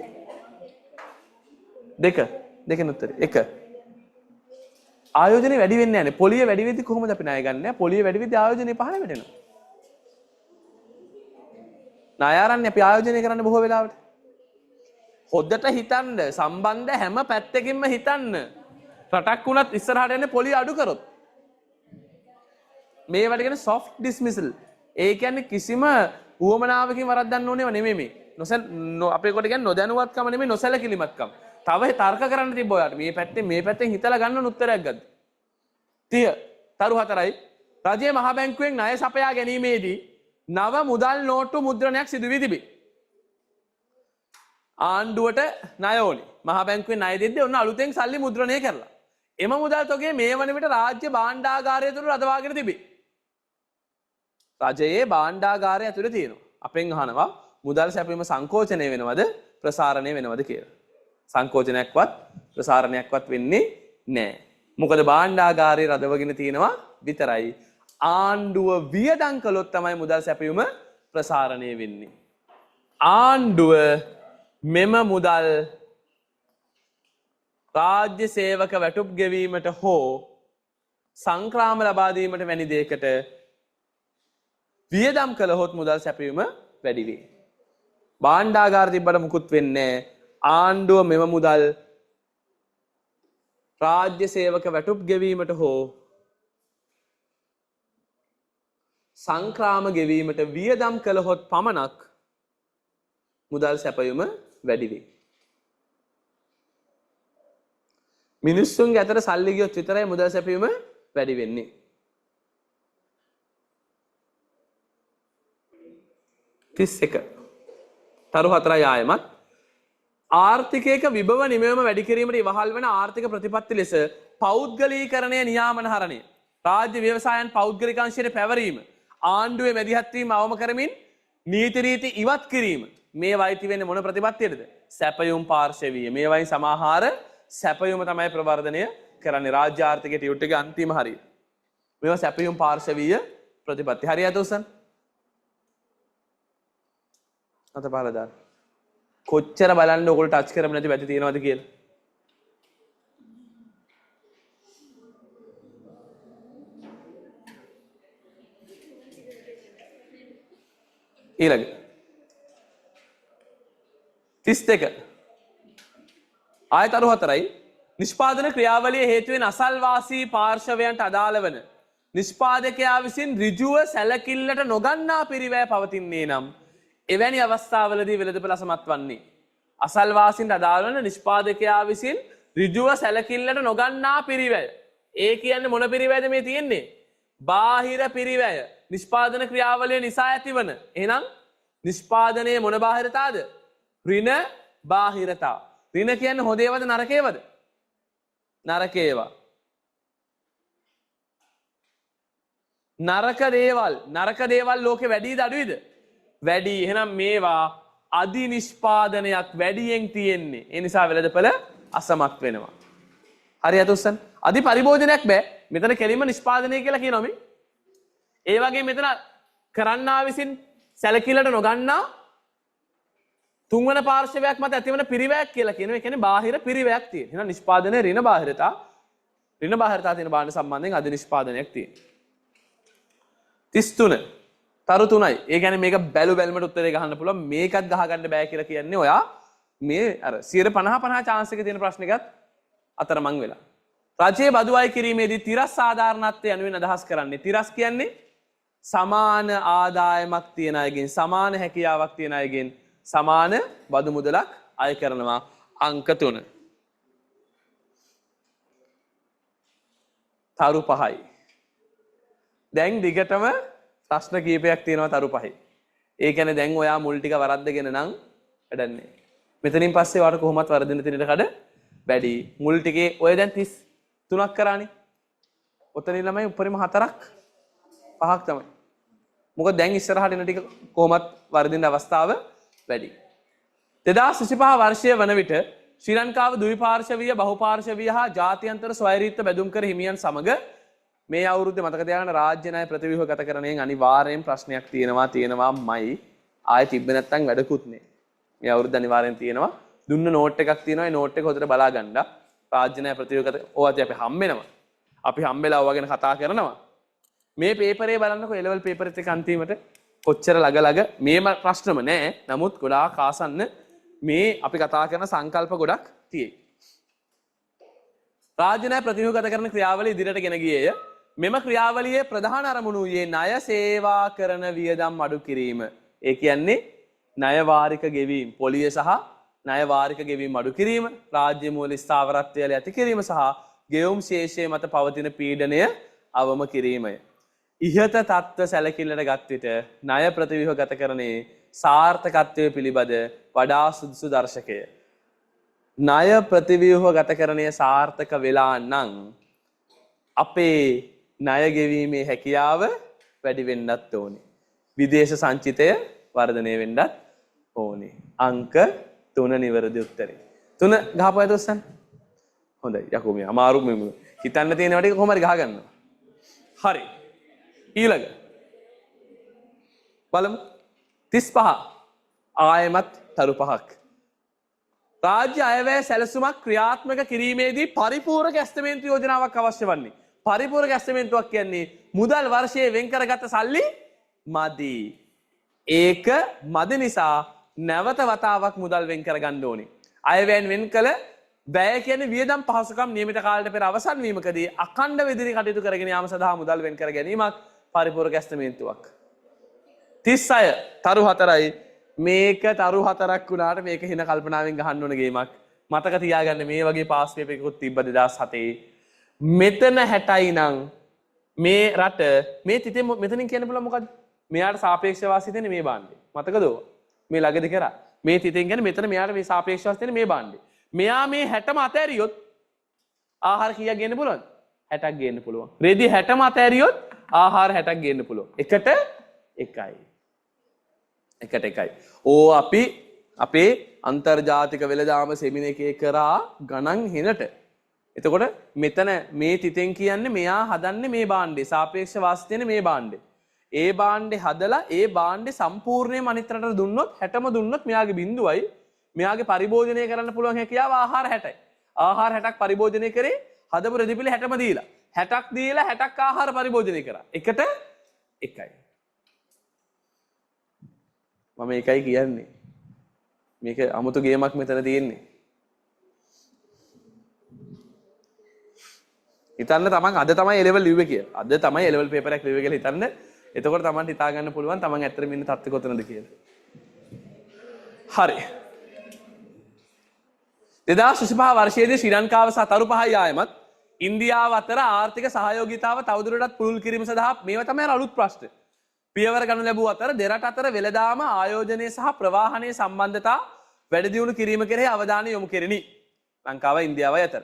දෙකෙන් උත්තරේ. 1. ආයෝජනේ වැඩි වෙන්නේ නැහැ. පොලිය වැඩි වෙද්දි කොහොමද අපි ණය ගන්න? පොලිය වැඩි වෙද්දි ආයෝජනේ පහළ වැටෙනවා. ණය ආරන්නේ අපි ආයෝජනය කරන්න බොහෝ වෙලාවට. හොද්දට හිතන්න සම්බන්ධ හැම පැත්තකින්ම හිතන්න. රටක් වුණත් ඉස්සරහට යන්නේ පොලිය අඩු කරොත්. මේවට කියන soft dismissal. ඒ කියන්නේ කිසිම උවමනාවකින් වරද්දන්න ඕනේව නෙමෙයි මේ. අපේ කොට කියන්නේ නොදැනුවත්කම නෙමෙයි නොසැලකිලිමත්කම. තව තර්ක කරන්න තිබ්බ ඔයාලට. මේ පැත්තෙන් හිතලා ගන්න උත්තරයක් ගන්න. 30 තරු 4යි රජයේ මහා බැංකුවෙන් ණය සපයා ගැනීමේදී නව මුදල් නෝට්ටු මුද්‍රණයක් සිදු වී තිබේ. ආණ්ඩුවට ණය ඕනි. මහා බැංකුවේ ණය දෙද්දී ඔන්න අලුතෙන් සල්ලි මුද්‍රණය කරලා. එම මුදල් තොගය මේ වන විට රාජ්‍ය භාණ්ඩාගාරය තුළ රඳවාගෙන තිබේ. රජයේ භාණ්ඩාගාරය ඇතුළේ තියෙනවා. අපෙන් අහනවා මුදල් සැපීම සංකෝචනය වෙනවද ප්‍රසාරණය වෙනවද කියලා. සංකෝචනයක්වත් ප්‍රසාරණයක්වත් වෙන්නේ නැහැ. මොකද භාණ්ඩාගාරයේ රඳවගෙන තියෙනවා විතරයි. ආණ්ඩුව වියදම් කළොත් තමයි මුදල් සැපයීම ප්‍රසාරණය වෙන්නේ. ආණ්ඩුව මෙම මුදල් රාජ්‍ය සේවක වැටුප් ගෙවීමට හෝ සංක්‍රාම ලබා දීමට වැනි දෙයකට වියදම් කළහොත් මුදල් සැපයීම වැඩි වේ. භාණ්ඩාගාර තිබ්බට මුකුත් වෙන්නේ නැහැ. ආණ්ඩුව මෙම මුදල් රාජ්‍ය සේවක වැටුප් ගෙවීමට හෝ සංක්‍රාම ගෙවීමට වියදම් කළහොත් පමණක් මුදල් සැපයීම වැඩි වේ. මිනිස්සුන්ගේ අතර සල්ලි ගියොත් විතරයි මුදල් සැපයීම වැඩි වෙන්නේ. තිස් එක තරු 4යි ආයමත්. ආර්ථිකයක විභව නිමවීම වැඩි කිරීමට ඉවහල් වන ආර්ථික ප්‍රතිපත්ති ලෙස පෞද්ගලීකරණය නියාමන හරණය. රාජ්‍ය ව්‍යවසායන් පෞද්ගලික අංශයට පැවරීම. ආණ්ඩුවේ මැදිහත් වීම අවම කරමින් නීති රීති ඉවත් කිරීම. මේ වයිති වෙන්නේ මොන ප්‍රතිපත්තියටද? සැපයුම් පාර්ශවීය. මේ වයින් සමාහාර සැපයුම තමයි ප්‍රවර්ධනය කරන්නේ රාජ්‍ය ආර්ථිකයට යුට් එකේ අන්තිම හරිය. මේවා සැපයුම් පාර්ශවීය ප්‍රතිපත්ති. හරියට උසන්. අතපාලා දාන්න. කොච්චර බලන්න ඔයගොල්ලෝ ටච් කරමු නැති වැටි තියෙනවද කියලා. ඊළඟ 32 ආයතන 4යි නිෂ්පාදන ක්‍රියාවලිය හේතු වෙන අසල්වාසී පාර්ශවයන්ට අදාළ වන නිෂ්පාදකයා විසින් ඍජුව සැලකිල්ලට නොගන්නා පිරිවැය පවතින්නේ නම් එවැනි අවස්ථාවලදී වෙළඳපොළ අසමත් වන්නේ. අසල්වාසීන්ට අදාළ වන නිෂ්පාදකයා විසින් ඍජුව සැලකිල්ලට නොගන්නා පිරිවැය. ඒ කියන්නේ මොන පිරිවැයද මේ තියෙන්නේ? බාහිර පිරිවැය. නිෂ්පාදන ක්‍රියාවලිය නිසා ඇතිවන. එහෙනම් නිෂ්පාදනයේ මොන බාහිරතාවද? ඍණ බාහිරතාව. ඍණ කියන්නේ හොඳ ඒවාද නරක ඒවාද? නරක ඒවා. නරක දේවල් ලෝකේ වැඩිද අඩුයිද? වැඩි. එහෙනම් මේවා අධි නිෂ්පාදනයක් වැඩියෙන් තියෙන්නේ. ඒ නිසා වෙළඳපොළ අසමත් වෙනවා. හරියට උස්සන්. අධි පරිභෝජනයක් බෑ. මෙතන කෙලින්ම නිෂ්පාදනය කියලා කියනවා මේ. ඒ වගේ මෙතන කරන්නා විසින් සැලකිල්ලට නොගන්නා තුන්වන පාර්ශවයක් මත ඇතිවන පිරිවැයක් කියලා කියනවා. ඒ කියන්නේ බාහිර පිරිවැයක් තියෙන. එහෙනම් නිෂ්පාදනයේ ඍණ බාහිරතා තියෙන බාහිර සම්බන්ධයෙන් අධි නිෂ්පාදනයක් තියෙනවා. 33 තරු 3යි. ඒ කියන්නේ මේක බැලුමට උත්තරේ ගහන්න පුළුවන්. මේකත් ගහ ගන්න බෑ කියලා කියන්නේ ඔයා මේ අර 50-50 chance එක තියෙන ප්‍රශ්නිකත් අතරමං වෙලා. රජයේ බදු අය කිරීමේදී තිරස් සාධාරණත්වය යනුවෙන් අදහස් කරන්නේ. තිරස් කියන්නේ සමාන ආදායමක් තියෙන අයගෙන්, සමාන හැකියාවක් තියෙන අයගෙන් සමාන බදු මුදලක් අය කරනවා. අංක 3. තරු 5යි. දැන් දිගටම ප්‍රශ්න කීපයක් තියෙනවා තරු 5. ඒ කියන්නේ දැන් ඔයා මුල් ටික වරද්දගෙන නම් වැඩන්නේ. මෙතනින් පස්සේ ඔයාලට කොහොමවත් වරදින්න තියෙන කඩ වැඩි. මුල් ටිකේ ඔය දැන් 33ක් කරානේ. ඔතනින් ළමයි උඩරිම 4ක් 5ක් තමයි. මොකද දැන් ඉස්සරහට එන ටික කොහොමවත් වරදින්න අවස්ථාව වැඩි. 2025 වර්ෂයේ වන විට ශ්‍රී ලංකාව ද්විපාර්ශවීය බහුපාර්ශවීය හා ජාත්‍යන්තර ස්වෛරීත්ව බැදුම්කර හිමියන් සමග මේ අවුරුද්දේ මතක තියාගන්න රාජ්‍ය ණය ප්‍රතිව්‍යුහගත කරණයෙන් අනිවාර්යෙන් ප්‍රශ්නයක් තියෙනවාමයි. ආයෙ තිබ්බ නැත්නම් වැඩකුත් නෑ. මේ අවුරුද්ද අනිවාර්යෙන් තියෙනවා. දුන්න නෝට් එකක් තියෙනවා. ඒ නෝට් එක හොඳට බලා ගන්න. රාජ්‍ය ණය ප්‍රතිව්‍යුහගත ඕවාදී අපි හම්බෙනවා. අපි හම්බෙලා ඕවා ගැන කතා කරනවා. මේ පේපරේ බලන්නකො A level පේපර් එකේ අන්තිමට කොච්චර ළඟ මේ ප්‍රශ්නම නෑ. නමුත් ගොඩාක් ආසන්න මේ අපි කතා කරන සංකල්ප ගොඩක් තියෙයි. රාජ්‍ය ණය ප්‍රතිව්‍යුහගත කරන ක්‍රියාවලිය ඉදිරියට ගෙන ගියේය. මෙම ක්‍රියාවලියේ ප්‍රධාන අරමුණු වූයේ ණය සේවා කරන වියදම් අඩු කිරීම. ඒ කියන්නේ ණය වාරික ගෙවීම, පොලිය සහ ණය වාරික ගෙවීම අඩු කිරීම, රාජ්‍ය මූල්‍ය ස්ථාවරත්වය ඇති කිරීම සහ ගෙවුම් ශේෂය මත පවතින පීඩනය අවම කිරීමය. ඉහත තත්ත්ව සැලකිල්ලට ගත් විට ණය ප්‍රතිව්‍යුහගතකරණයේ සාර්ථකත්වය පිළිබඳ වඩා සුදුසු දර්ශකය. ණය ප්‍රතිව්‍යුහගතකරණය සාර්ථක වෙලා නම් අපේ ණය ගෙවීමේ හැකියාව වැඩි වෙන්නත් ඕනේ. විදේශ සංචිතය වර්ධනය වෙන්නත් ඕනේ. අංක 3 නිවැරදි උත්තරේ. 3 ගහපුවා දොස්සන්. හොඳයි. යකෝ මේ අමාරු මේ හිතන්න තියෙන වට කොහොම හරි ගහ ගන්නවා. හරි. ඊළඟ බලමු 35 ආයමත් තරු 5ක්. රාජ්‍ය අයවැය සැලසුමක් ක්‍රියාත්මක කිරීමේදී පරිපූර්ණ ඇස්තමේන්තු යෝජනාවක් අවශ්‍ය වන්නේ. පරිපූර්ණ ඇස්තමේන්තුවක් කියන්නේ මුදල් වර්ෂයේ වෙන් කරගත්ත සල්ලි මදි. ඒක මදි නිසා නැවත වතාවක් මුදල් වෙන් කරගන්න ඕනේ. අයවැයෙන් වෙන් කළ වැය කියන්නේ වියදම් පහසුකම් නියමිත කාලයට පෙර අවසන් වීමකදී අඛණ්ඩව ඉදිරි කටයුතු කරගෙන යාම සඳහා මුදල් වෙන් කර ගැනීමක් පරිපූර්ණ ඇස්තමේන්තුවක්. 36 තරු 4යි. මේක තරු 4ක් වුණාට මේක හින කල්පනාවෙන් ගහන්න ඕන ගේමක්. මතක තියාගන්න මේ වගේ පාස් පේපර් එකකුත් තිබ්බ 2007. මෙතන 60යි නම් මේ රට මේ මෙතනින් කියන්න පුළුවන් මොකද්ද? මෙයාට සාපේක්ෂ වාසිය දෙන්නේ මේ බාණ්ඩේ. මතකද? මේ ළඟදී කරා මේ තිතෙන් කියන්නේ මෙතන මෙයාට මේ සාපේක්ෂ වශයෙන් තියෙන මේ භාණ්ඩේ. මෙයා මේ 60ම අතෑරියොත් ආහාර කීයක් ගේන්න පුළුවන්ද? 60ක් ගේන්න පුළුවන්. රෙදි 60ම අතෑරියොත් ආහාර 60ක් ගේන්න පුළුවන්. එකට එකයි. ඕ අපි අපේ අන්තර්ජාතික වෙළඳාම සෙමින එකේ කරා ගණන් හෙනට. එතකොට මෙතන මේ තිතෙන් කියන්නේ මෙයා හදන්නේ මේ භාණ්ඩේ සාපේක්ෂ වාසි තියෙන මේ භාණ්ඩේ. ඒ භාණ්ඩේ හදලා ඒ භාණ්ඩේ සම්පූර්ණයෙන්ම අනිත් රටට දුන්නොත් 60ම දුන්නොත් මෙයාගේ බිඳුවයි මෙයාගේ පරිභෝජනය කරන්න පුළුවන් හැකියාව ආහාර 60යි. ආහාර 60ක් පරිභෝජනය කරේ හදපු රෙදිපිලි 60ම දීලා. 60ක් දීලා 60ක් ආහාර පරිභෝජනය කරා. එකට එකයි. මම ඒකයි කියන්නේ. මේක අමුතු ගේමක් මෙතන තියෙන්නේ. හිතන්න තමන් අද තමයි A level ලිව්වේ කියලා. අද තමයි A level paper එකක් ලිව්වේ කියලා හිතන්න. එතකොට තමන්ට හිතා ගන්න පුළුවන් තමන් ඇත්තටම ඉන්න තත්ත්වෙ කොතනද කියලා. හරි. 2025 වර්ෂයේදී ශ්‍රී ලංකාව සහ තරුපහයි ආයමත් ඉන්දියාව අතර ආර්ථික සහයෝගීතාව තවදුරටත් පුළුල් කිරීම සඳහා මේවා තමයි අලුත් ප්‍රශ්න. පියවර ගනු ලැබූ අතර දෙරට අතර වෙළඳාම ආයෝජනය සහ ප්‍රවාහනයේ සම්බන්ධතා වැඩි දියුණු කිරීම කෙරෙහි අවධානය යොමු කෙරිනි. ලංකාව ඉන්දියාවයි අතර.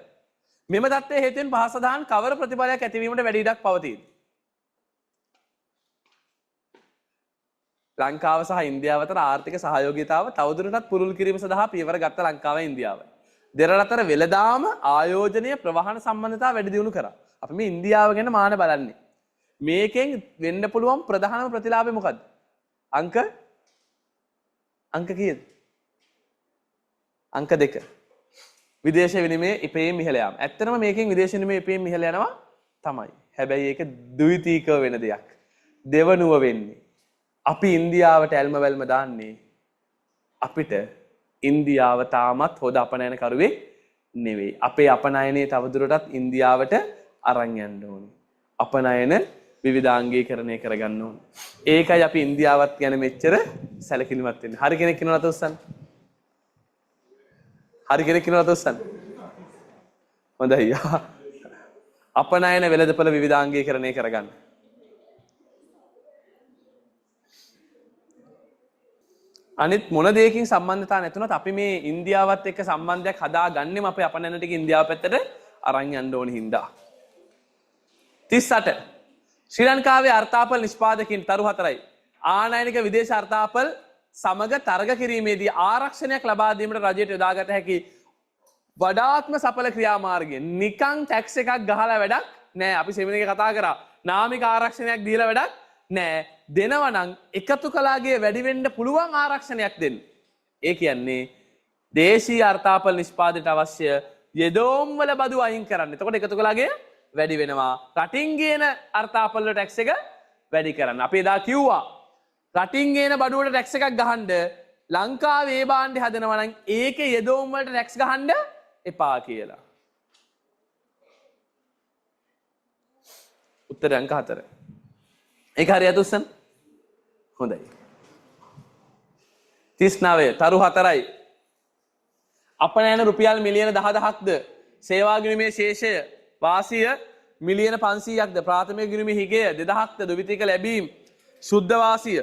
මෙම தත්ත්වයේ හේතුවෙන් පහ සඳහන් කවර ප්‍රතිඵලයක් ඇතිවීමට වැඩි ඉඩක් පවතීද? ලංකාව සහ ඉන්දියාව අතර ආර්ථික සහයෝගීතාව තවදුරටත් පුළුල් කිරීම සඳහා පියවර ගත්ත ලංකාවයි ඉන්දියාවයි. දෙරට අතර වෙළඳාම ආයෝජනය ප්‍රවාහන සම්බන්ධතාව වැඩි දියුණු කරා. අපි මේ ඉන්දියාව ගැන මාන බලන්නේ. මේකෙන් වෙන්න පුළුවන් ප්‍රධානම ප්‍රතිලාභය මොකද්ද? අංක කීයද? අංක 2. විදේශ විනිමය ඉපයීම් ඉහළ යාම. ඇත්තටම මේකෙන් විදේශ විනිමය ඉපයීම් ඉහළ යනවා තමයි. හැබැයි ඒක ද්විතීකව වෙන දෙයක්. දෙවනුව වෙන්නේ අපි ඉන්දියාවට ඇල්ම වැල්ම දාන්නේ අපිට ඉන්දියාව තාමත් හොඳ අපනයන කරුවේ නෙවෙයි. අපේ අපනයනේ තවදුරටත් ඉන්දියාවට අරන් යන්න ඕනේ. අපනයන විවිධාංගීකරණය කරගන්න ඕනේ. ඒකයි අපි ඉන්දියාවත් ගැන මෙච්චර සැලකිලිමත් වෙන්නේ. හරි කෙනෙක් ඉන්නවද උස්සන්න? හරි කෙනෙක් ඉන්නවද උස්සන්න? හොඳයි. අපනයන වෙළඳපොළ විවිධාංගීකරණය කරගන්න. අනිත් මොන දෙයකින් සම්බන්ධතාව නැතුණත් අපි මේ ඉන්දියාවත් එක්ක සම්බන්ධයක් හදාගන්නෙම අපේ අපනයන ටික ඉන්දියාව පැත්තට අරන් යන්න ඕනේ හින්දා. 38 ශ්‍රී ලංකාවේ අර්ථාපල් නිෂ්පාදකින් තරු 4යි ආනයනික විදේශ අර්ථාපල් සමග තරග කිරීමේදී ආරක්ෂණයක් ලබා දීමට රජයට යොදාගත හැකි වඩාත්ම සඵල ක්‍රියාමාර්ගය. නිකන් ටැක්ස් එකක් ගහලා වැඩක් නෑ. අපි සෙමින එකේ කතා කරා නාමික ආරක්ෂණයක් දීලා වැඩක් නෑ. දෙනවා නම් එකතු කලාගේ වැඩි වෙන්න පුළුවන් ආරක්ෂණයක් දෙන්න. ඒ කියන්නේ දේශීය අර්ථාපල් නිෂ්පාදනයට අවශ්‍ය යෙදෝම් වල බදු අයින් කරන්න. එතකොට එකතු කලාගේ වැඩි වෙනවා. රටින් ගේන අර්ථාපල් වල ටැක්ස් එක වැඩි කරන්න. අපි එදා කිව්වා රටින් ගේන බඩු වල ටැක්ස් එකක් ගහන්න ලංකාවේ ඒ භාණ්ඩේ හදනවා නම් ඒකේ යෙදෝම් වලට ටැක්ස් ගහන්න එපා කියලා. උත්තරය අංක 4. ඒක හරියට උස්සන්න. හොඳයි. 39 තරු 4යි අපනයන රුපියල් මිලියන 10,000ක්ද සේවා ගිණුමේ ශේෂය වාසිය මිලියන 500ක්ද ප්‍රාථමික ගිණුමේ හිගය 2000ක්ද ද්විතීක ලැබීම් සුද්ධ වාසිය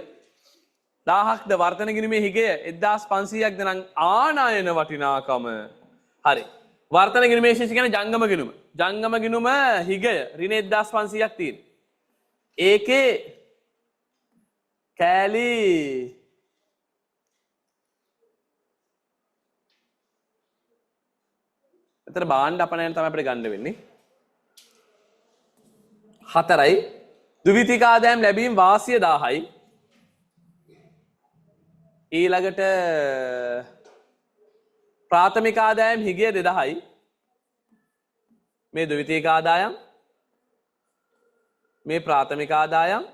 1000ක්ද වර්තන ගිණුමේ හිගය 1500ක්ද නම් ආනයන වටිනාකම. හරි. වර්තන ගිණුමේ ශේෂය කියන්නේ ජංගම ගිණුම. ජංගම ගිණුම හිගය ඍණ 1500ක් තියෙන. ඒකේ කෑලි එතන බාණ්ඩ අපනයන තමයි අපිට ගන්න වෙන්නේ. 4යි ද්විතීක ආදායම් ලැබීම් වාසිය 1000යි. ඊළඟට ප්‍රාථමික ආදායම් හිගය 2000යි. මේ ද්විතීක ආදායම් මේ ප්‍රාථමික ආදායම්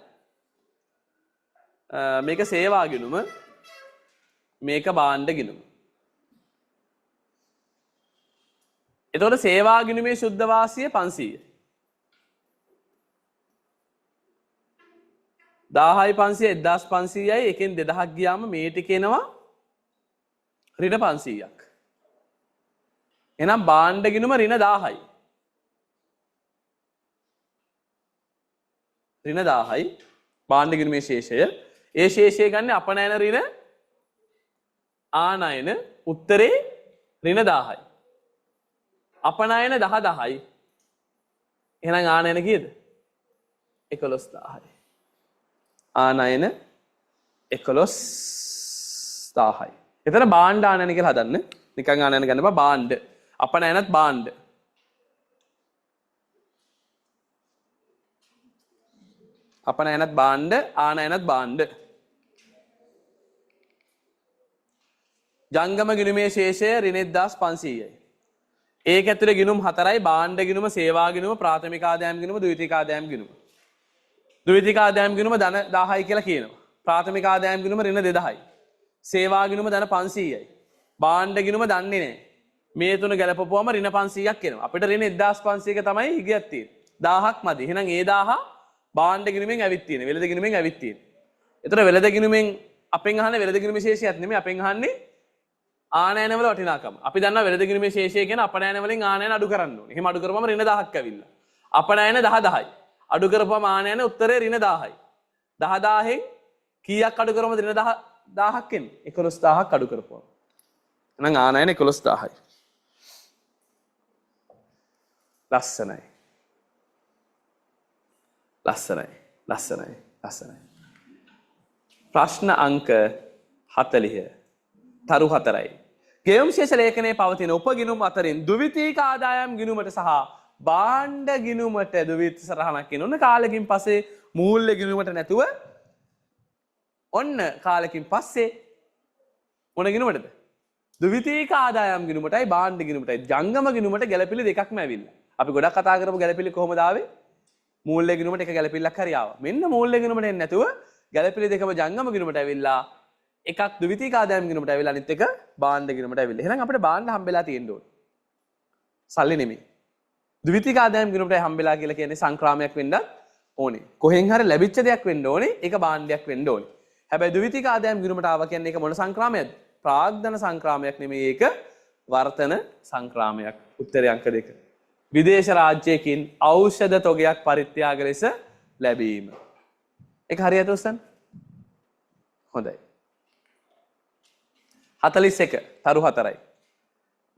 මේක සේවා ගිණුම මේක බාණ්ඩ ගිණුම. එතකොට සේවා ගිණුමේ සුද්ධ වාසිය 500. 1000යි 500 1500යි එකෙන් 2000ක් ගියාම මේ ටික එනවා ඍණ 500ක්. එහෙනම් බාණ්ඩ ගිණුම ඍණ 1000යි. ඍණ 1000යි බාණ්ඩ ගිණුමේ ශේෂය. ඒ ශේෂය ගන්න අපනයන ඍණ ආනයන උත්තරේ ඍණ 1000යි. අපනයන 10,000යි. එහෙනම් ආනයන කීයද? 11000යි. ආනයන 11000යි. එතන භාණ්ඩ ආනයන කියලා හදන්න. නිකන් ආනයන ගන්න බා භාණ්ඩ. අපනයනත් භාණ්ඩ. අපනයනත් භාණ්ඩ ආනයනත් භාණ්ඩ. ජංගම ගිණුමේ ශේෂය ඍණ 1500යි. ඒක ඇතුලේ ගිණුම් 4යි භාණ්ඩ ගිණුම, සේවා ගිණුම, ප්‍රාථමික ආදායම් ගිණුම, ද්විතීක ආදායම් ගිණුම. ද්විතීක ආදායම් ගිණුම ධන 1000යි කියලා කියනවා. ප්‍රාථමික ආදායම් ගිණුම ඍණ 2000යි. සේවා ගිණුම ධන 500යි. භාණ්ඩ ගිණුම දන්නේ නැහැ. මේ තුන ගැලපපුවම ඍණ 500ක් එනවා. අපිට ඍණ 1500ක තමයි හිගයක් තියෙන්නේ. 1000ක් මදි. එහෙනම් ඒ 1000 භාණ්ඩ ගිණුමෙන් ඇවිත් තියෙන්නේ. වෙළඳ ගිණුමෙන් ඇවිත් තියෙන්නේ. ඒතර වෙළඳ ගිණුමෙන් අපෙන් අහන්නේ වෙළඳ ගිණුම ශේෂයත් නෙමෙයි. අපෙන් අහන්නේ ආනයන වල වටිනාකම. අපි දන්නවා වෙළඳ ගිණුමේ ශේෂය කියන අපනයන වලින් ආනයන අඩු කරන්න ඕනේ. එහෙම අඩු කරපුවම ඍණ 1000ක් ඇවිල්ලා. අපනයන 10,000යි. අඩු කරපුවම ආනයන උත්තරේ ඍණ 1000යි. 10,000න් කීයක් අඩු කරපුවමද ඍණ 1000ක් එන්නේ? 11000ක් අඩු කරපුවම. එහෙනම් ආනයන 11000යි. ලස්සනයි. ලස්සනයි. ලස්සනයි. ලස්සනයි. ප්‍රශ්න අංක 40. තරු 4යි. ගෙයුම් ශේෂ ලේඛනයේ පවතින උපගිණුම් අතරින් ද්විතීක ආදායම් ගිණුමට සහ භාණ්ඩ ගිණුමට ද්විත සරහනක් කියනවා. කාලෙකින් පස්සේ මූල්‍ය ගිණුමට නැතුව ඔන්න කාලෙකින් පස්සේ මොන ගිණුමටද? ද්විතීක ආදායම් ගිණුමටයි භාණ්ඩ ගිණුමටයි ජංගම ගිණුමට ගැළපිලි දෙකක්ම ඇවිල්ලා. අපි ගොඩක් කතා කරපු ගැළපිලි කොහොමද ආවේ? මූල්‍ය ගිණුමට එක ගැළපිල්ලක් හරි ආවා. මෙන්න මූල්‍ය ගිණුමට එන්නේ නැතුව ගැළපිලි දෙකම ජංගම ගිණුමට ඇවිල්ලා එකක් ද්විතීක ආදායම් ගිණුමට ඇවිල්ලා අනිත් එක භාණ්ඩ ගිණුමට ඇවිල්ලා. එහෙනම් අපිට භාණ්ඩ හම්බෙලා තියෙන්න ඕනේ. සල්ලි නෙමෙයි. ද්විතීක ආදායම් ගිණුමට හම්බෙලා කියලා කියන්නේ සංක්‍රාමයක් වෙන්නත් ඕනේ. කොහෙන් හරි ලැබිච්ච දෙයක් වෙන්න ඕනේ. ඒක භාණ්ඩයක් වෙන්න ඕනේ. හැබැයි ද්විතීක ආදායම් ගිණුමට ආවා කියන්නේ ඒක මොන සංක්‍රාමයක්ද? ප්‍රාග්ධන සංක්‍රාමයක් නෙමෙයි. ඒක වර්තන සංක්‍රාමයක්. උත්තරේ අංක 2. විදේශ රාජ්‍යයකින් ඖෂධ තොගයක් පරිත්‍යාග ලෙස ලැබීම. ඒක හරියට උස්සන්න. හොඳයි. 41 තරු 4යි.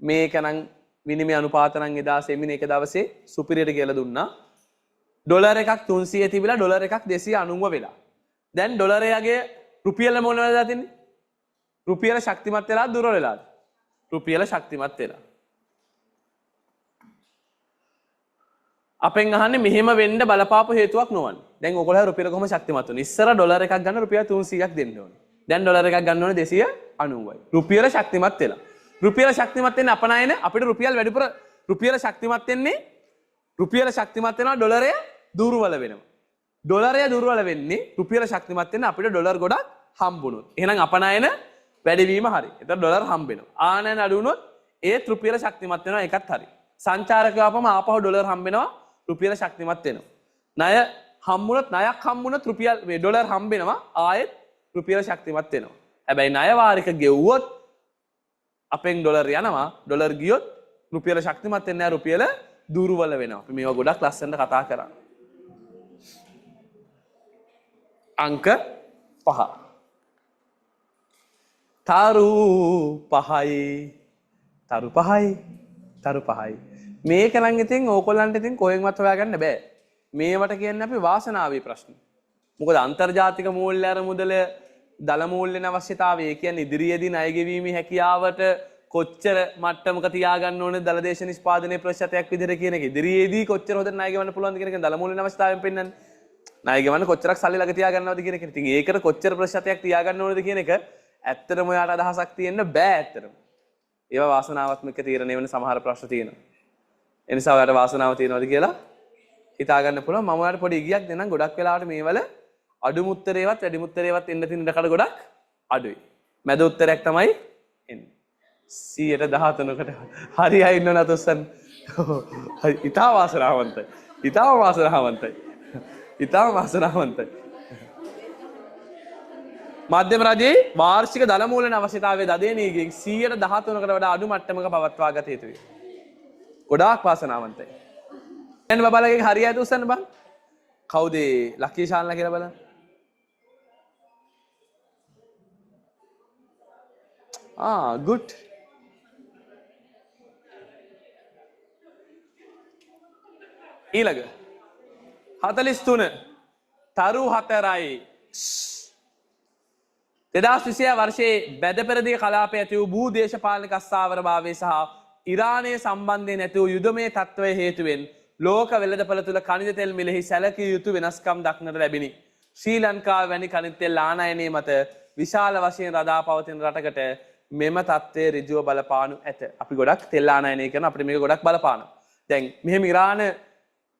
මේක නම් විනිමය අනුපාත නම් එදා සෙමින එක දවසේ සුපිරියට කියලා දුන්නා. ඩොලර් එකක් 300 තිබිලා ඩොලර් එකක් 290 වෙලා. දැන් ඩොලරයගේ රුපියල මොන වෙලාද තින්නේ? රුපියල ශක්තිමත් වෙලා දුර්වල වෙලාද? රුපියල ශක්තිමත් වෙලා. අපෙන් අහන්නේ මෙහෙම වෙන්න බලපාපු හේතුවක් නොවන්නේ. දැන් ඔයගොල්ලෝ රුපියල කොහොම ශක්තිමත් වෙන්නේ? ඉස්සර ඩොලර් එකක් ගන්න රුපියල් 300ක් දෙන්න ඕනේ. දැන් ඩොලර් එකක් ගන්න ඕනේ 290යි. රුපියල ශක්තිමත් වෙලා. රුපියල ශක්තිමත් වෙන්නේ අපනයන අපිට රුපියල් වැඩිපුර රුපියල ශක්තිමත් වෙන්නේ රුපියල ශක්තිමත් වෙනවා ඩොලරය දුර්වල වෙනවා. ඩොලරය දුර්වල වෙන්නේ රුපියල ශක්තිමත් වෙන්න අපිට ඩොලර් ගොඩක් හම්බුනොත්. එහෙනම් අපනයන වැඩිවීම හරි. එතකොට ඩොලර් හම්බ වෙනවා. ආනයන අඩු වුණොත් ඒත් රුපියල ශක්තිමත් වෙනවා ඒකත් හරි. සංචාරකයෝ ආපම ආපහු ඩොලර් හම්බ වෙනවා රුපියල ශක්තිමත් වෙනවා. ණය හම්බුනොත් ණයක් හම්බුනොත් රුපියල් මේ ඩොලර් හම්බ වෙනවා ආයෙත් රුපියල ශක්තිමත් වෙනවා. හැබැයි ණය වාරික ගෙවුවොත් අපෙන් ඩොලර් යනවා ඩොලර් ගියොත් රුපියල ශක්තිමත් වෙන්නේ නැහැ රුපියල දුර්වල වෙනවා. අපි මේවා ගොඩක් ලස්සනට කතා කරා. අංක 5. තරු 5යි. තරු 5යි. තරු 5යි. මේක නම් ඉතින් ඕකොල්ලන්ට ඉතින් කොහෙන්වත් හොයාගන්න බෑ. මේවට කියන්නේ අපි වාසනාවේ ප්‍රශ්න. මොකද අන්තර්ජාතික මූල්‍ය අරමුදල දල මූල්‍යන අවශ්‍යතාවය කියන්නේ ඉදිරියේදී ණය ගෙවීමේ හැකියාවට කොච්චර මට්ටමක තියාගන්න ඕනේ දල දේශ නිෂ්පාදනයේ ප්‍රතිශතයක් විදිහට කියන එක. ඉදිරියේදී කොච්චර හොඳට ණය ගෙවන්න පුළුවන්ද කියන එක දල මූල්‍යන අවශ්‍යතාවයෙන් පෙන්නන්නේ. ණය ගෙවන්න කොච්චරක් සල්ලි ළඟ තියාගන්නවද කියන එක. ඉතින් ඒකට කොච්චර ප්‍රතිශතයක් තියාගන්න ඕනේද කියන එක ඇත්තටම ඔයාලට අදහසක් තියෙන්න බෑ ඇත්තටම. ඒවා වාසනාත්මක තීරණය වෙන සමහර ප්‍රශ්න තියෙනවා. ඒ නිසා ඔයාලට වාසනාව තියෙනවද කියලා හිතා ගන්න පුළුවන්. මම ඔයාලට පොඩි ඉගියක් දෙන්නම්. ගොඩක් වෙලාවට මේවල අඩු උත්තරේවත් වැඩි උත්තරේවත් එන්න තියෙන ඉඩකඩ ගොඩක් අඩුයි. මැද උත්තරයක් තමයි එන්නේ. 113කට හරි අය ඉන්න නතොස්සන්. ඉතා වාසනාවන්තයි. ඉතා වාසනාවන්තයි. ඉතා වාසනාවන්තයි. මධ්‍යම රජයේ වාර්ෂික දල මූල්‍යන අවශ්‍යතාවයේ දදේනීගෙන් 113කට වඩා අඩු මට්ටමක පවත්වා ගත යුතුයි. ගොඩාක් වාසනාවන්තයි. දැන් බබාලගේ හරියට උස්සන්න බං. කවුද ලකී ශාන්ලා කියලා බලන්න. good. ඊළඟ 43 තරු 4යි 2026 වර්ෂයේ බැදපෙරදිග කලාපයේ ඇති වූ භූ දේශපාලනික අස්ථාවරභාවය සහ ඉරානයේ සම්බන්ධයෙන් ඇති වූ යුදමය තත්ත්වය හේතුවෙන් ලෝක වෙළඳපොළ තුළ කනිජ තෙල් මිලෙහි සැලකිය යුතු වෙනස්කම් දක්නට ලැබිනි. ශ්‍රී ලංකාව වැනි කනිජ තෙල් ආනයනයේ මත විශාල වශයෙන් රඳා පවතින රටකට මෙම තත්ත්වය ඍජුව බලපානු ඇත. අපි ගොඩක් තෙල් ආනයනය කරන අපිට මේක ගොඩක් බලපානවා. දැන් මෙහෙම ඉරාන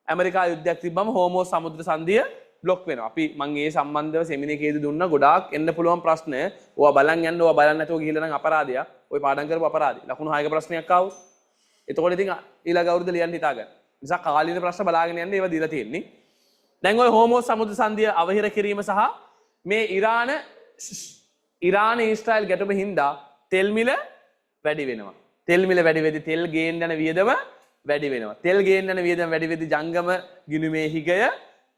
ඇමරිකා යුද්ධයක් තිබ්බම හෝමෝස් සමුද්‍ර සංධිය බ්ලොක් වෙනවා. අපි මම ඒ සම්බන්ධව සෙමිනේකේදී දුන්නා ගොඩාක් එන්න පුළුවන් ප්‍රශ්න. ඕවා බලන් යන්න ඕවා බලන්න නැතුව ගිහිල්ලා නම් අපරාධයක්. ඔය පාඩම් කරපු අපරාධي. ලකුණු 6ක ප්‍රශ්නයක් ආවොත් එතකොට ඉතින් ඊළඟ අවුරුද්ද ලියන්න හිතාගන්න. නිසා කාලීන ප්‍රශ්න බලාගෙන යන්න ඒවා දීලා තියෙන්නේ. දැන් ඔය හෝමෝස් සමුද්‍ර සංධිය අවහිර කිරීම සහ මේ ඉරාන ඊශ්‍රායල් ගැටුම හින්දා තෙල් මිල වැඩි වෙනවා. තෙල් මිල වැඩි වෙද්දී තෙල් ගේන්න යන වියදම වැඩි වෙනවා. තෙල් ගේන්න යන වියදම වැඩි වෙද්දී ජංගම ගිණුමේ හිගය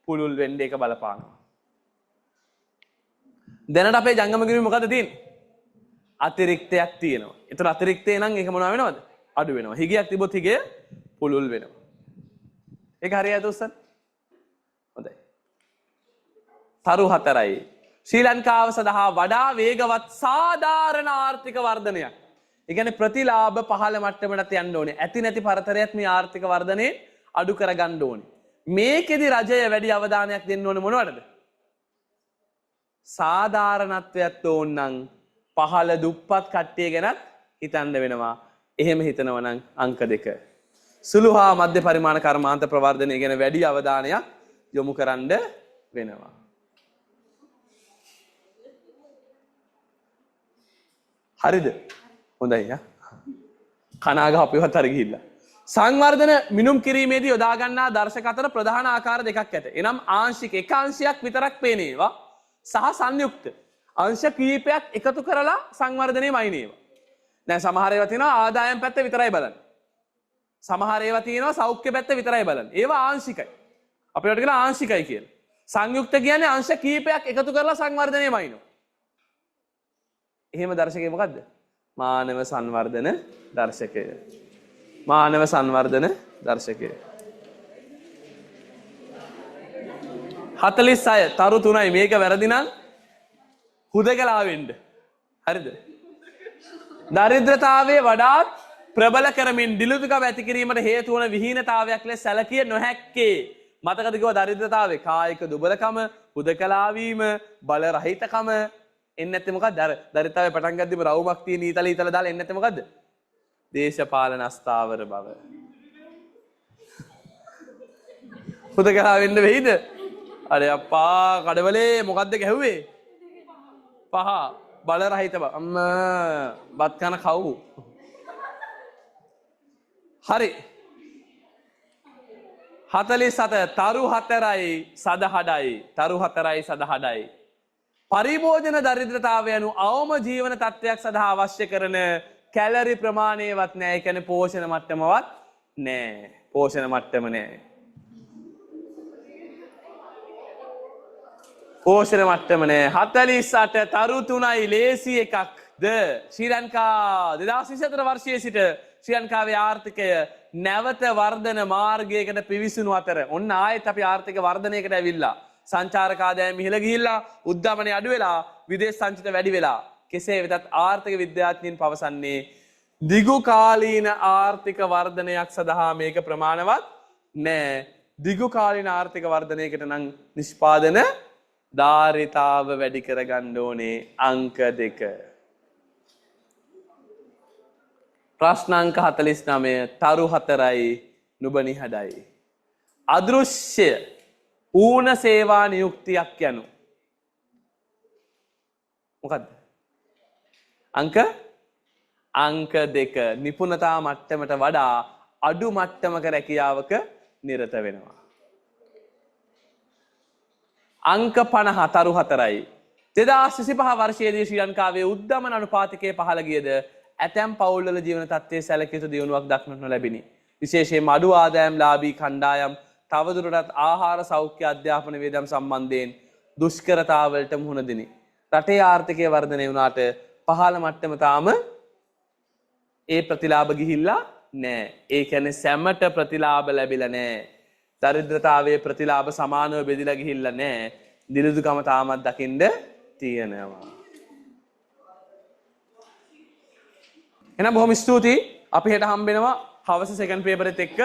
පුළුල් වෙන්න ඒක බලපානවා. දැනට අපේ ජංගම ගිණුමේ මොකද තියෙන්නේ? අතිරික්තයක් තියෙනවා. ඒතර අතිරික්තේ නම් ඒක මොනවා වෙනවද? අඩු වෙනවා. හිගයක් තිබොත් හිගය පුළුල් වෙනවා. ඒක හරියද උස්සන්? හොඳයි. තරු 4යි. ශ්‍රී ලංකාව සඳහා වඩා වේගවත් සාධාරණ ආර්ථික වර්ධනයක්. ඒ කියන්නේ ප්‍රතිලාභ පහළ මට්ටමකට යන්න ඕනේ. ඇති නැති පරතරයක් මේ ආර්ථික වර්ධනයේ අඩු කරගන්න ඕනේ. මේකෙදි රජය වැඩි අවධානයක් දෙන්න ඕනේ මොනවටද? සාධාරණත්වයක් ඕන නම් පහළ දුප්පත් කට්ටිය ගැනත් හිතන්න වෙනවා. එහෙම හිතනවා නම් අංක 2. සුළු හා මධ්‍ය පරිමාණ කර්මාන්ත ප්‍රවර්ධනය ගැන වැඩි අවධානයක් යොමු කරන්න වෙනවා. හරිද? හොඳයි යා. කනාගහ අපිවත් හරි ගිහිල්ලා. සංවර්ධන මිනුම් කිරීමේදී යොදා ගන්නා දර්ශක අතර ප්‍රධාන ආකාර දෙකක් ඇත. එනම් ආංශික එක අංශයක් විතරක් පේන ඒවා සහ සංයුක්ත අංශ කීපයක් එකතු කරලා සංවර්ධනයේමයි නේවා. දැන් සමහර ඒවා තියෙනවා ආදායම් පැත්ත විතරයි බලන්නේ. සමහර ඒවා තියෙනවා සෞඛ්‍ය පැත්ත විතරයි බලන්නේ. ඒවා ආංශිකයි. අපිට කියන ආංශිකයි කියලා. සංයුක්ත කියන්නේ අංශ කීපයක් එකතු කරලා සංවර්ධනයේමයි නෝ. එහෙම දර්ශකය මොකද්ද? මානව සංවර්ධන දර්ශකය. මානව සංවර්ධන දර්ශකය. 46 තරු 3යි මේක වැරදි නම් හුදකලා වෙන්න. හරිද? දරිද්‍රතාවයේ වඩාත් ප්‍රබල කරමින් දිලිඳුකම ඇති කිරීමට හේතු වන විහීනතාවයක් ලෙස සැලකිය නොහැක්කේ. මතකද කිව්වා දරිද්‍රතාවයේ කායික දුබලකම, හුදකලා වීම, බල රහිතකම එන්නේ නැත්තේ මොකද්ද? අර දරිද්‍රතාවයේ පටන් ගද්දිම රවුමක් තියෙන ඊතල දාලා එන්නේ නැත්තේ මොකද්ද? දේශපාලන අස්ථාවර බව. හුදකලා වෙන්න වෙයිද? අरे අප්පා කඩවලේ මොකද්ද ගැහුවේ? පහ බල රහිත බව. බත් කන කවු. හරි. 47 තරු 4යි සදහඩයි. තරු 4යි සදහඩයි. පරිභෝජන දරිද්‍රතාවය යනු අවම ජීවන තත්ත්වයක් සඳහා අවශ්‍ය කරන කැලරි ප්‍රමාණයවත් නෑ. ඒ කියන්නේ පෝෂණ මට්ටමවත් නෑ. පෝෂණ මට්ටම නෑ. පෝෂණ මට්ටම නෑ. 48 තරු 3යි ලේසි එකක්ද? ශ්‍රී ලංකා 2024 වර්ෂයේ සිට ශ්‍රී ලංකාවේ ආර්ථිකය නැවත වර්ධන මාර්ගයකට පිවිසුණු අතර ඔන්න ආයෙත් අපි ආර්ථික වර්ධනයකට ඇවිල්ලා සංචාරක ආදායම ඉහළ ගිහිල්ලා උද්දමනය අඩු වෙලා විදේශ සංචිත වැඩි වෙලා කෙසේ වෙතත් ආර්ථික විද්‍යාඥයින් පවසන්නේ දිගු කාලීන ආර්ථික වර්ධනයක් සඳහා මේක ප්‍රමාණවත් නෑ. දිගු කාලීන ආර්ථික වර්ධනයකට නම් නිෂ්පාදන ධාරිතාව වැඩි කරගන්න ඕනේ අංක 2. ප්‍රශ්න අංක 49 තරු 4යි නුබනිහඩයි. අදෘශ්‍ය ඌන සේවා නියුක්තියක් යනු මොකද්ද? අංක 2 නිපුණතා මට්ටමට වඩා අඩු මට්ටමක රැකියාවක නිරත වෙනවා. අංක 50 තරු 4යි. 2025 වර්ෂයේදී ශ්‍රී ලංකාවේ උද්දමන අනුපාතිකය පහළ ගියද ඇතැම් පවුල්වල ජීවන තත්ත්වයේ සැලකිය යුතු දියුණුවක් දක්නට නොලැබිනි. විශේෂයෙන්ම අඩු ආදායම් ලාභී කණ්ඩායම් තවදුරටත් ආහාර සෞඛ්‍ය අධ්‍යාපන වේදම් සම්බන්ධයෙන් දුෂ්කරතාවලට මුහුණ දෙනි. රටේ ආර්ථිකය වර්ධනය වුණාට පහළ මට්ටම තාම ඒ ප්‍රතිලාභ ගිහිල්ලා නෑ. ඒ කියන්නේ සැමට ප්‍රතිලාභ ලැබිලා නෑ. දරිද්‍රතාවයේ ප්‍රතිලාභ සමානව බෙදිලා ගිහිල්ලා නෑ. දිලිඳුකම තාමත් දකින්න තියෙනවා. එහෙනම් බොහොම ස්තුතියි. අපි හෙට හම්බෙනවා හවස සෙකන්ඩ් පේපරෙත් එක්ක.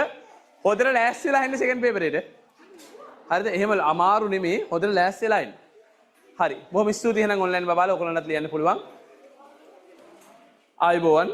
හොඳට ලෑස්ති වෙලා ඉන්න සෙකන්ඩ් පේපරේට. හරිද? එහෙම අමාරු නෙමෙයි. හොඳට ලෑස්ති වෙලා ඉන්න. හරි. බොහොම ස්තුතියි. එහෙනම් ඔන්ලයින් බබාලා ඔයගොල්ලන්ටත් ලියන්න පුළුවන්. ආයුබෝවන්.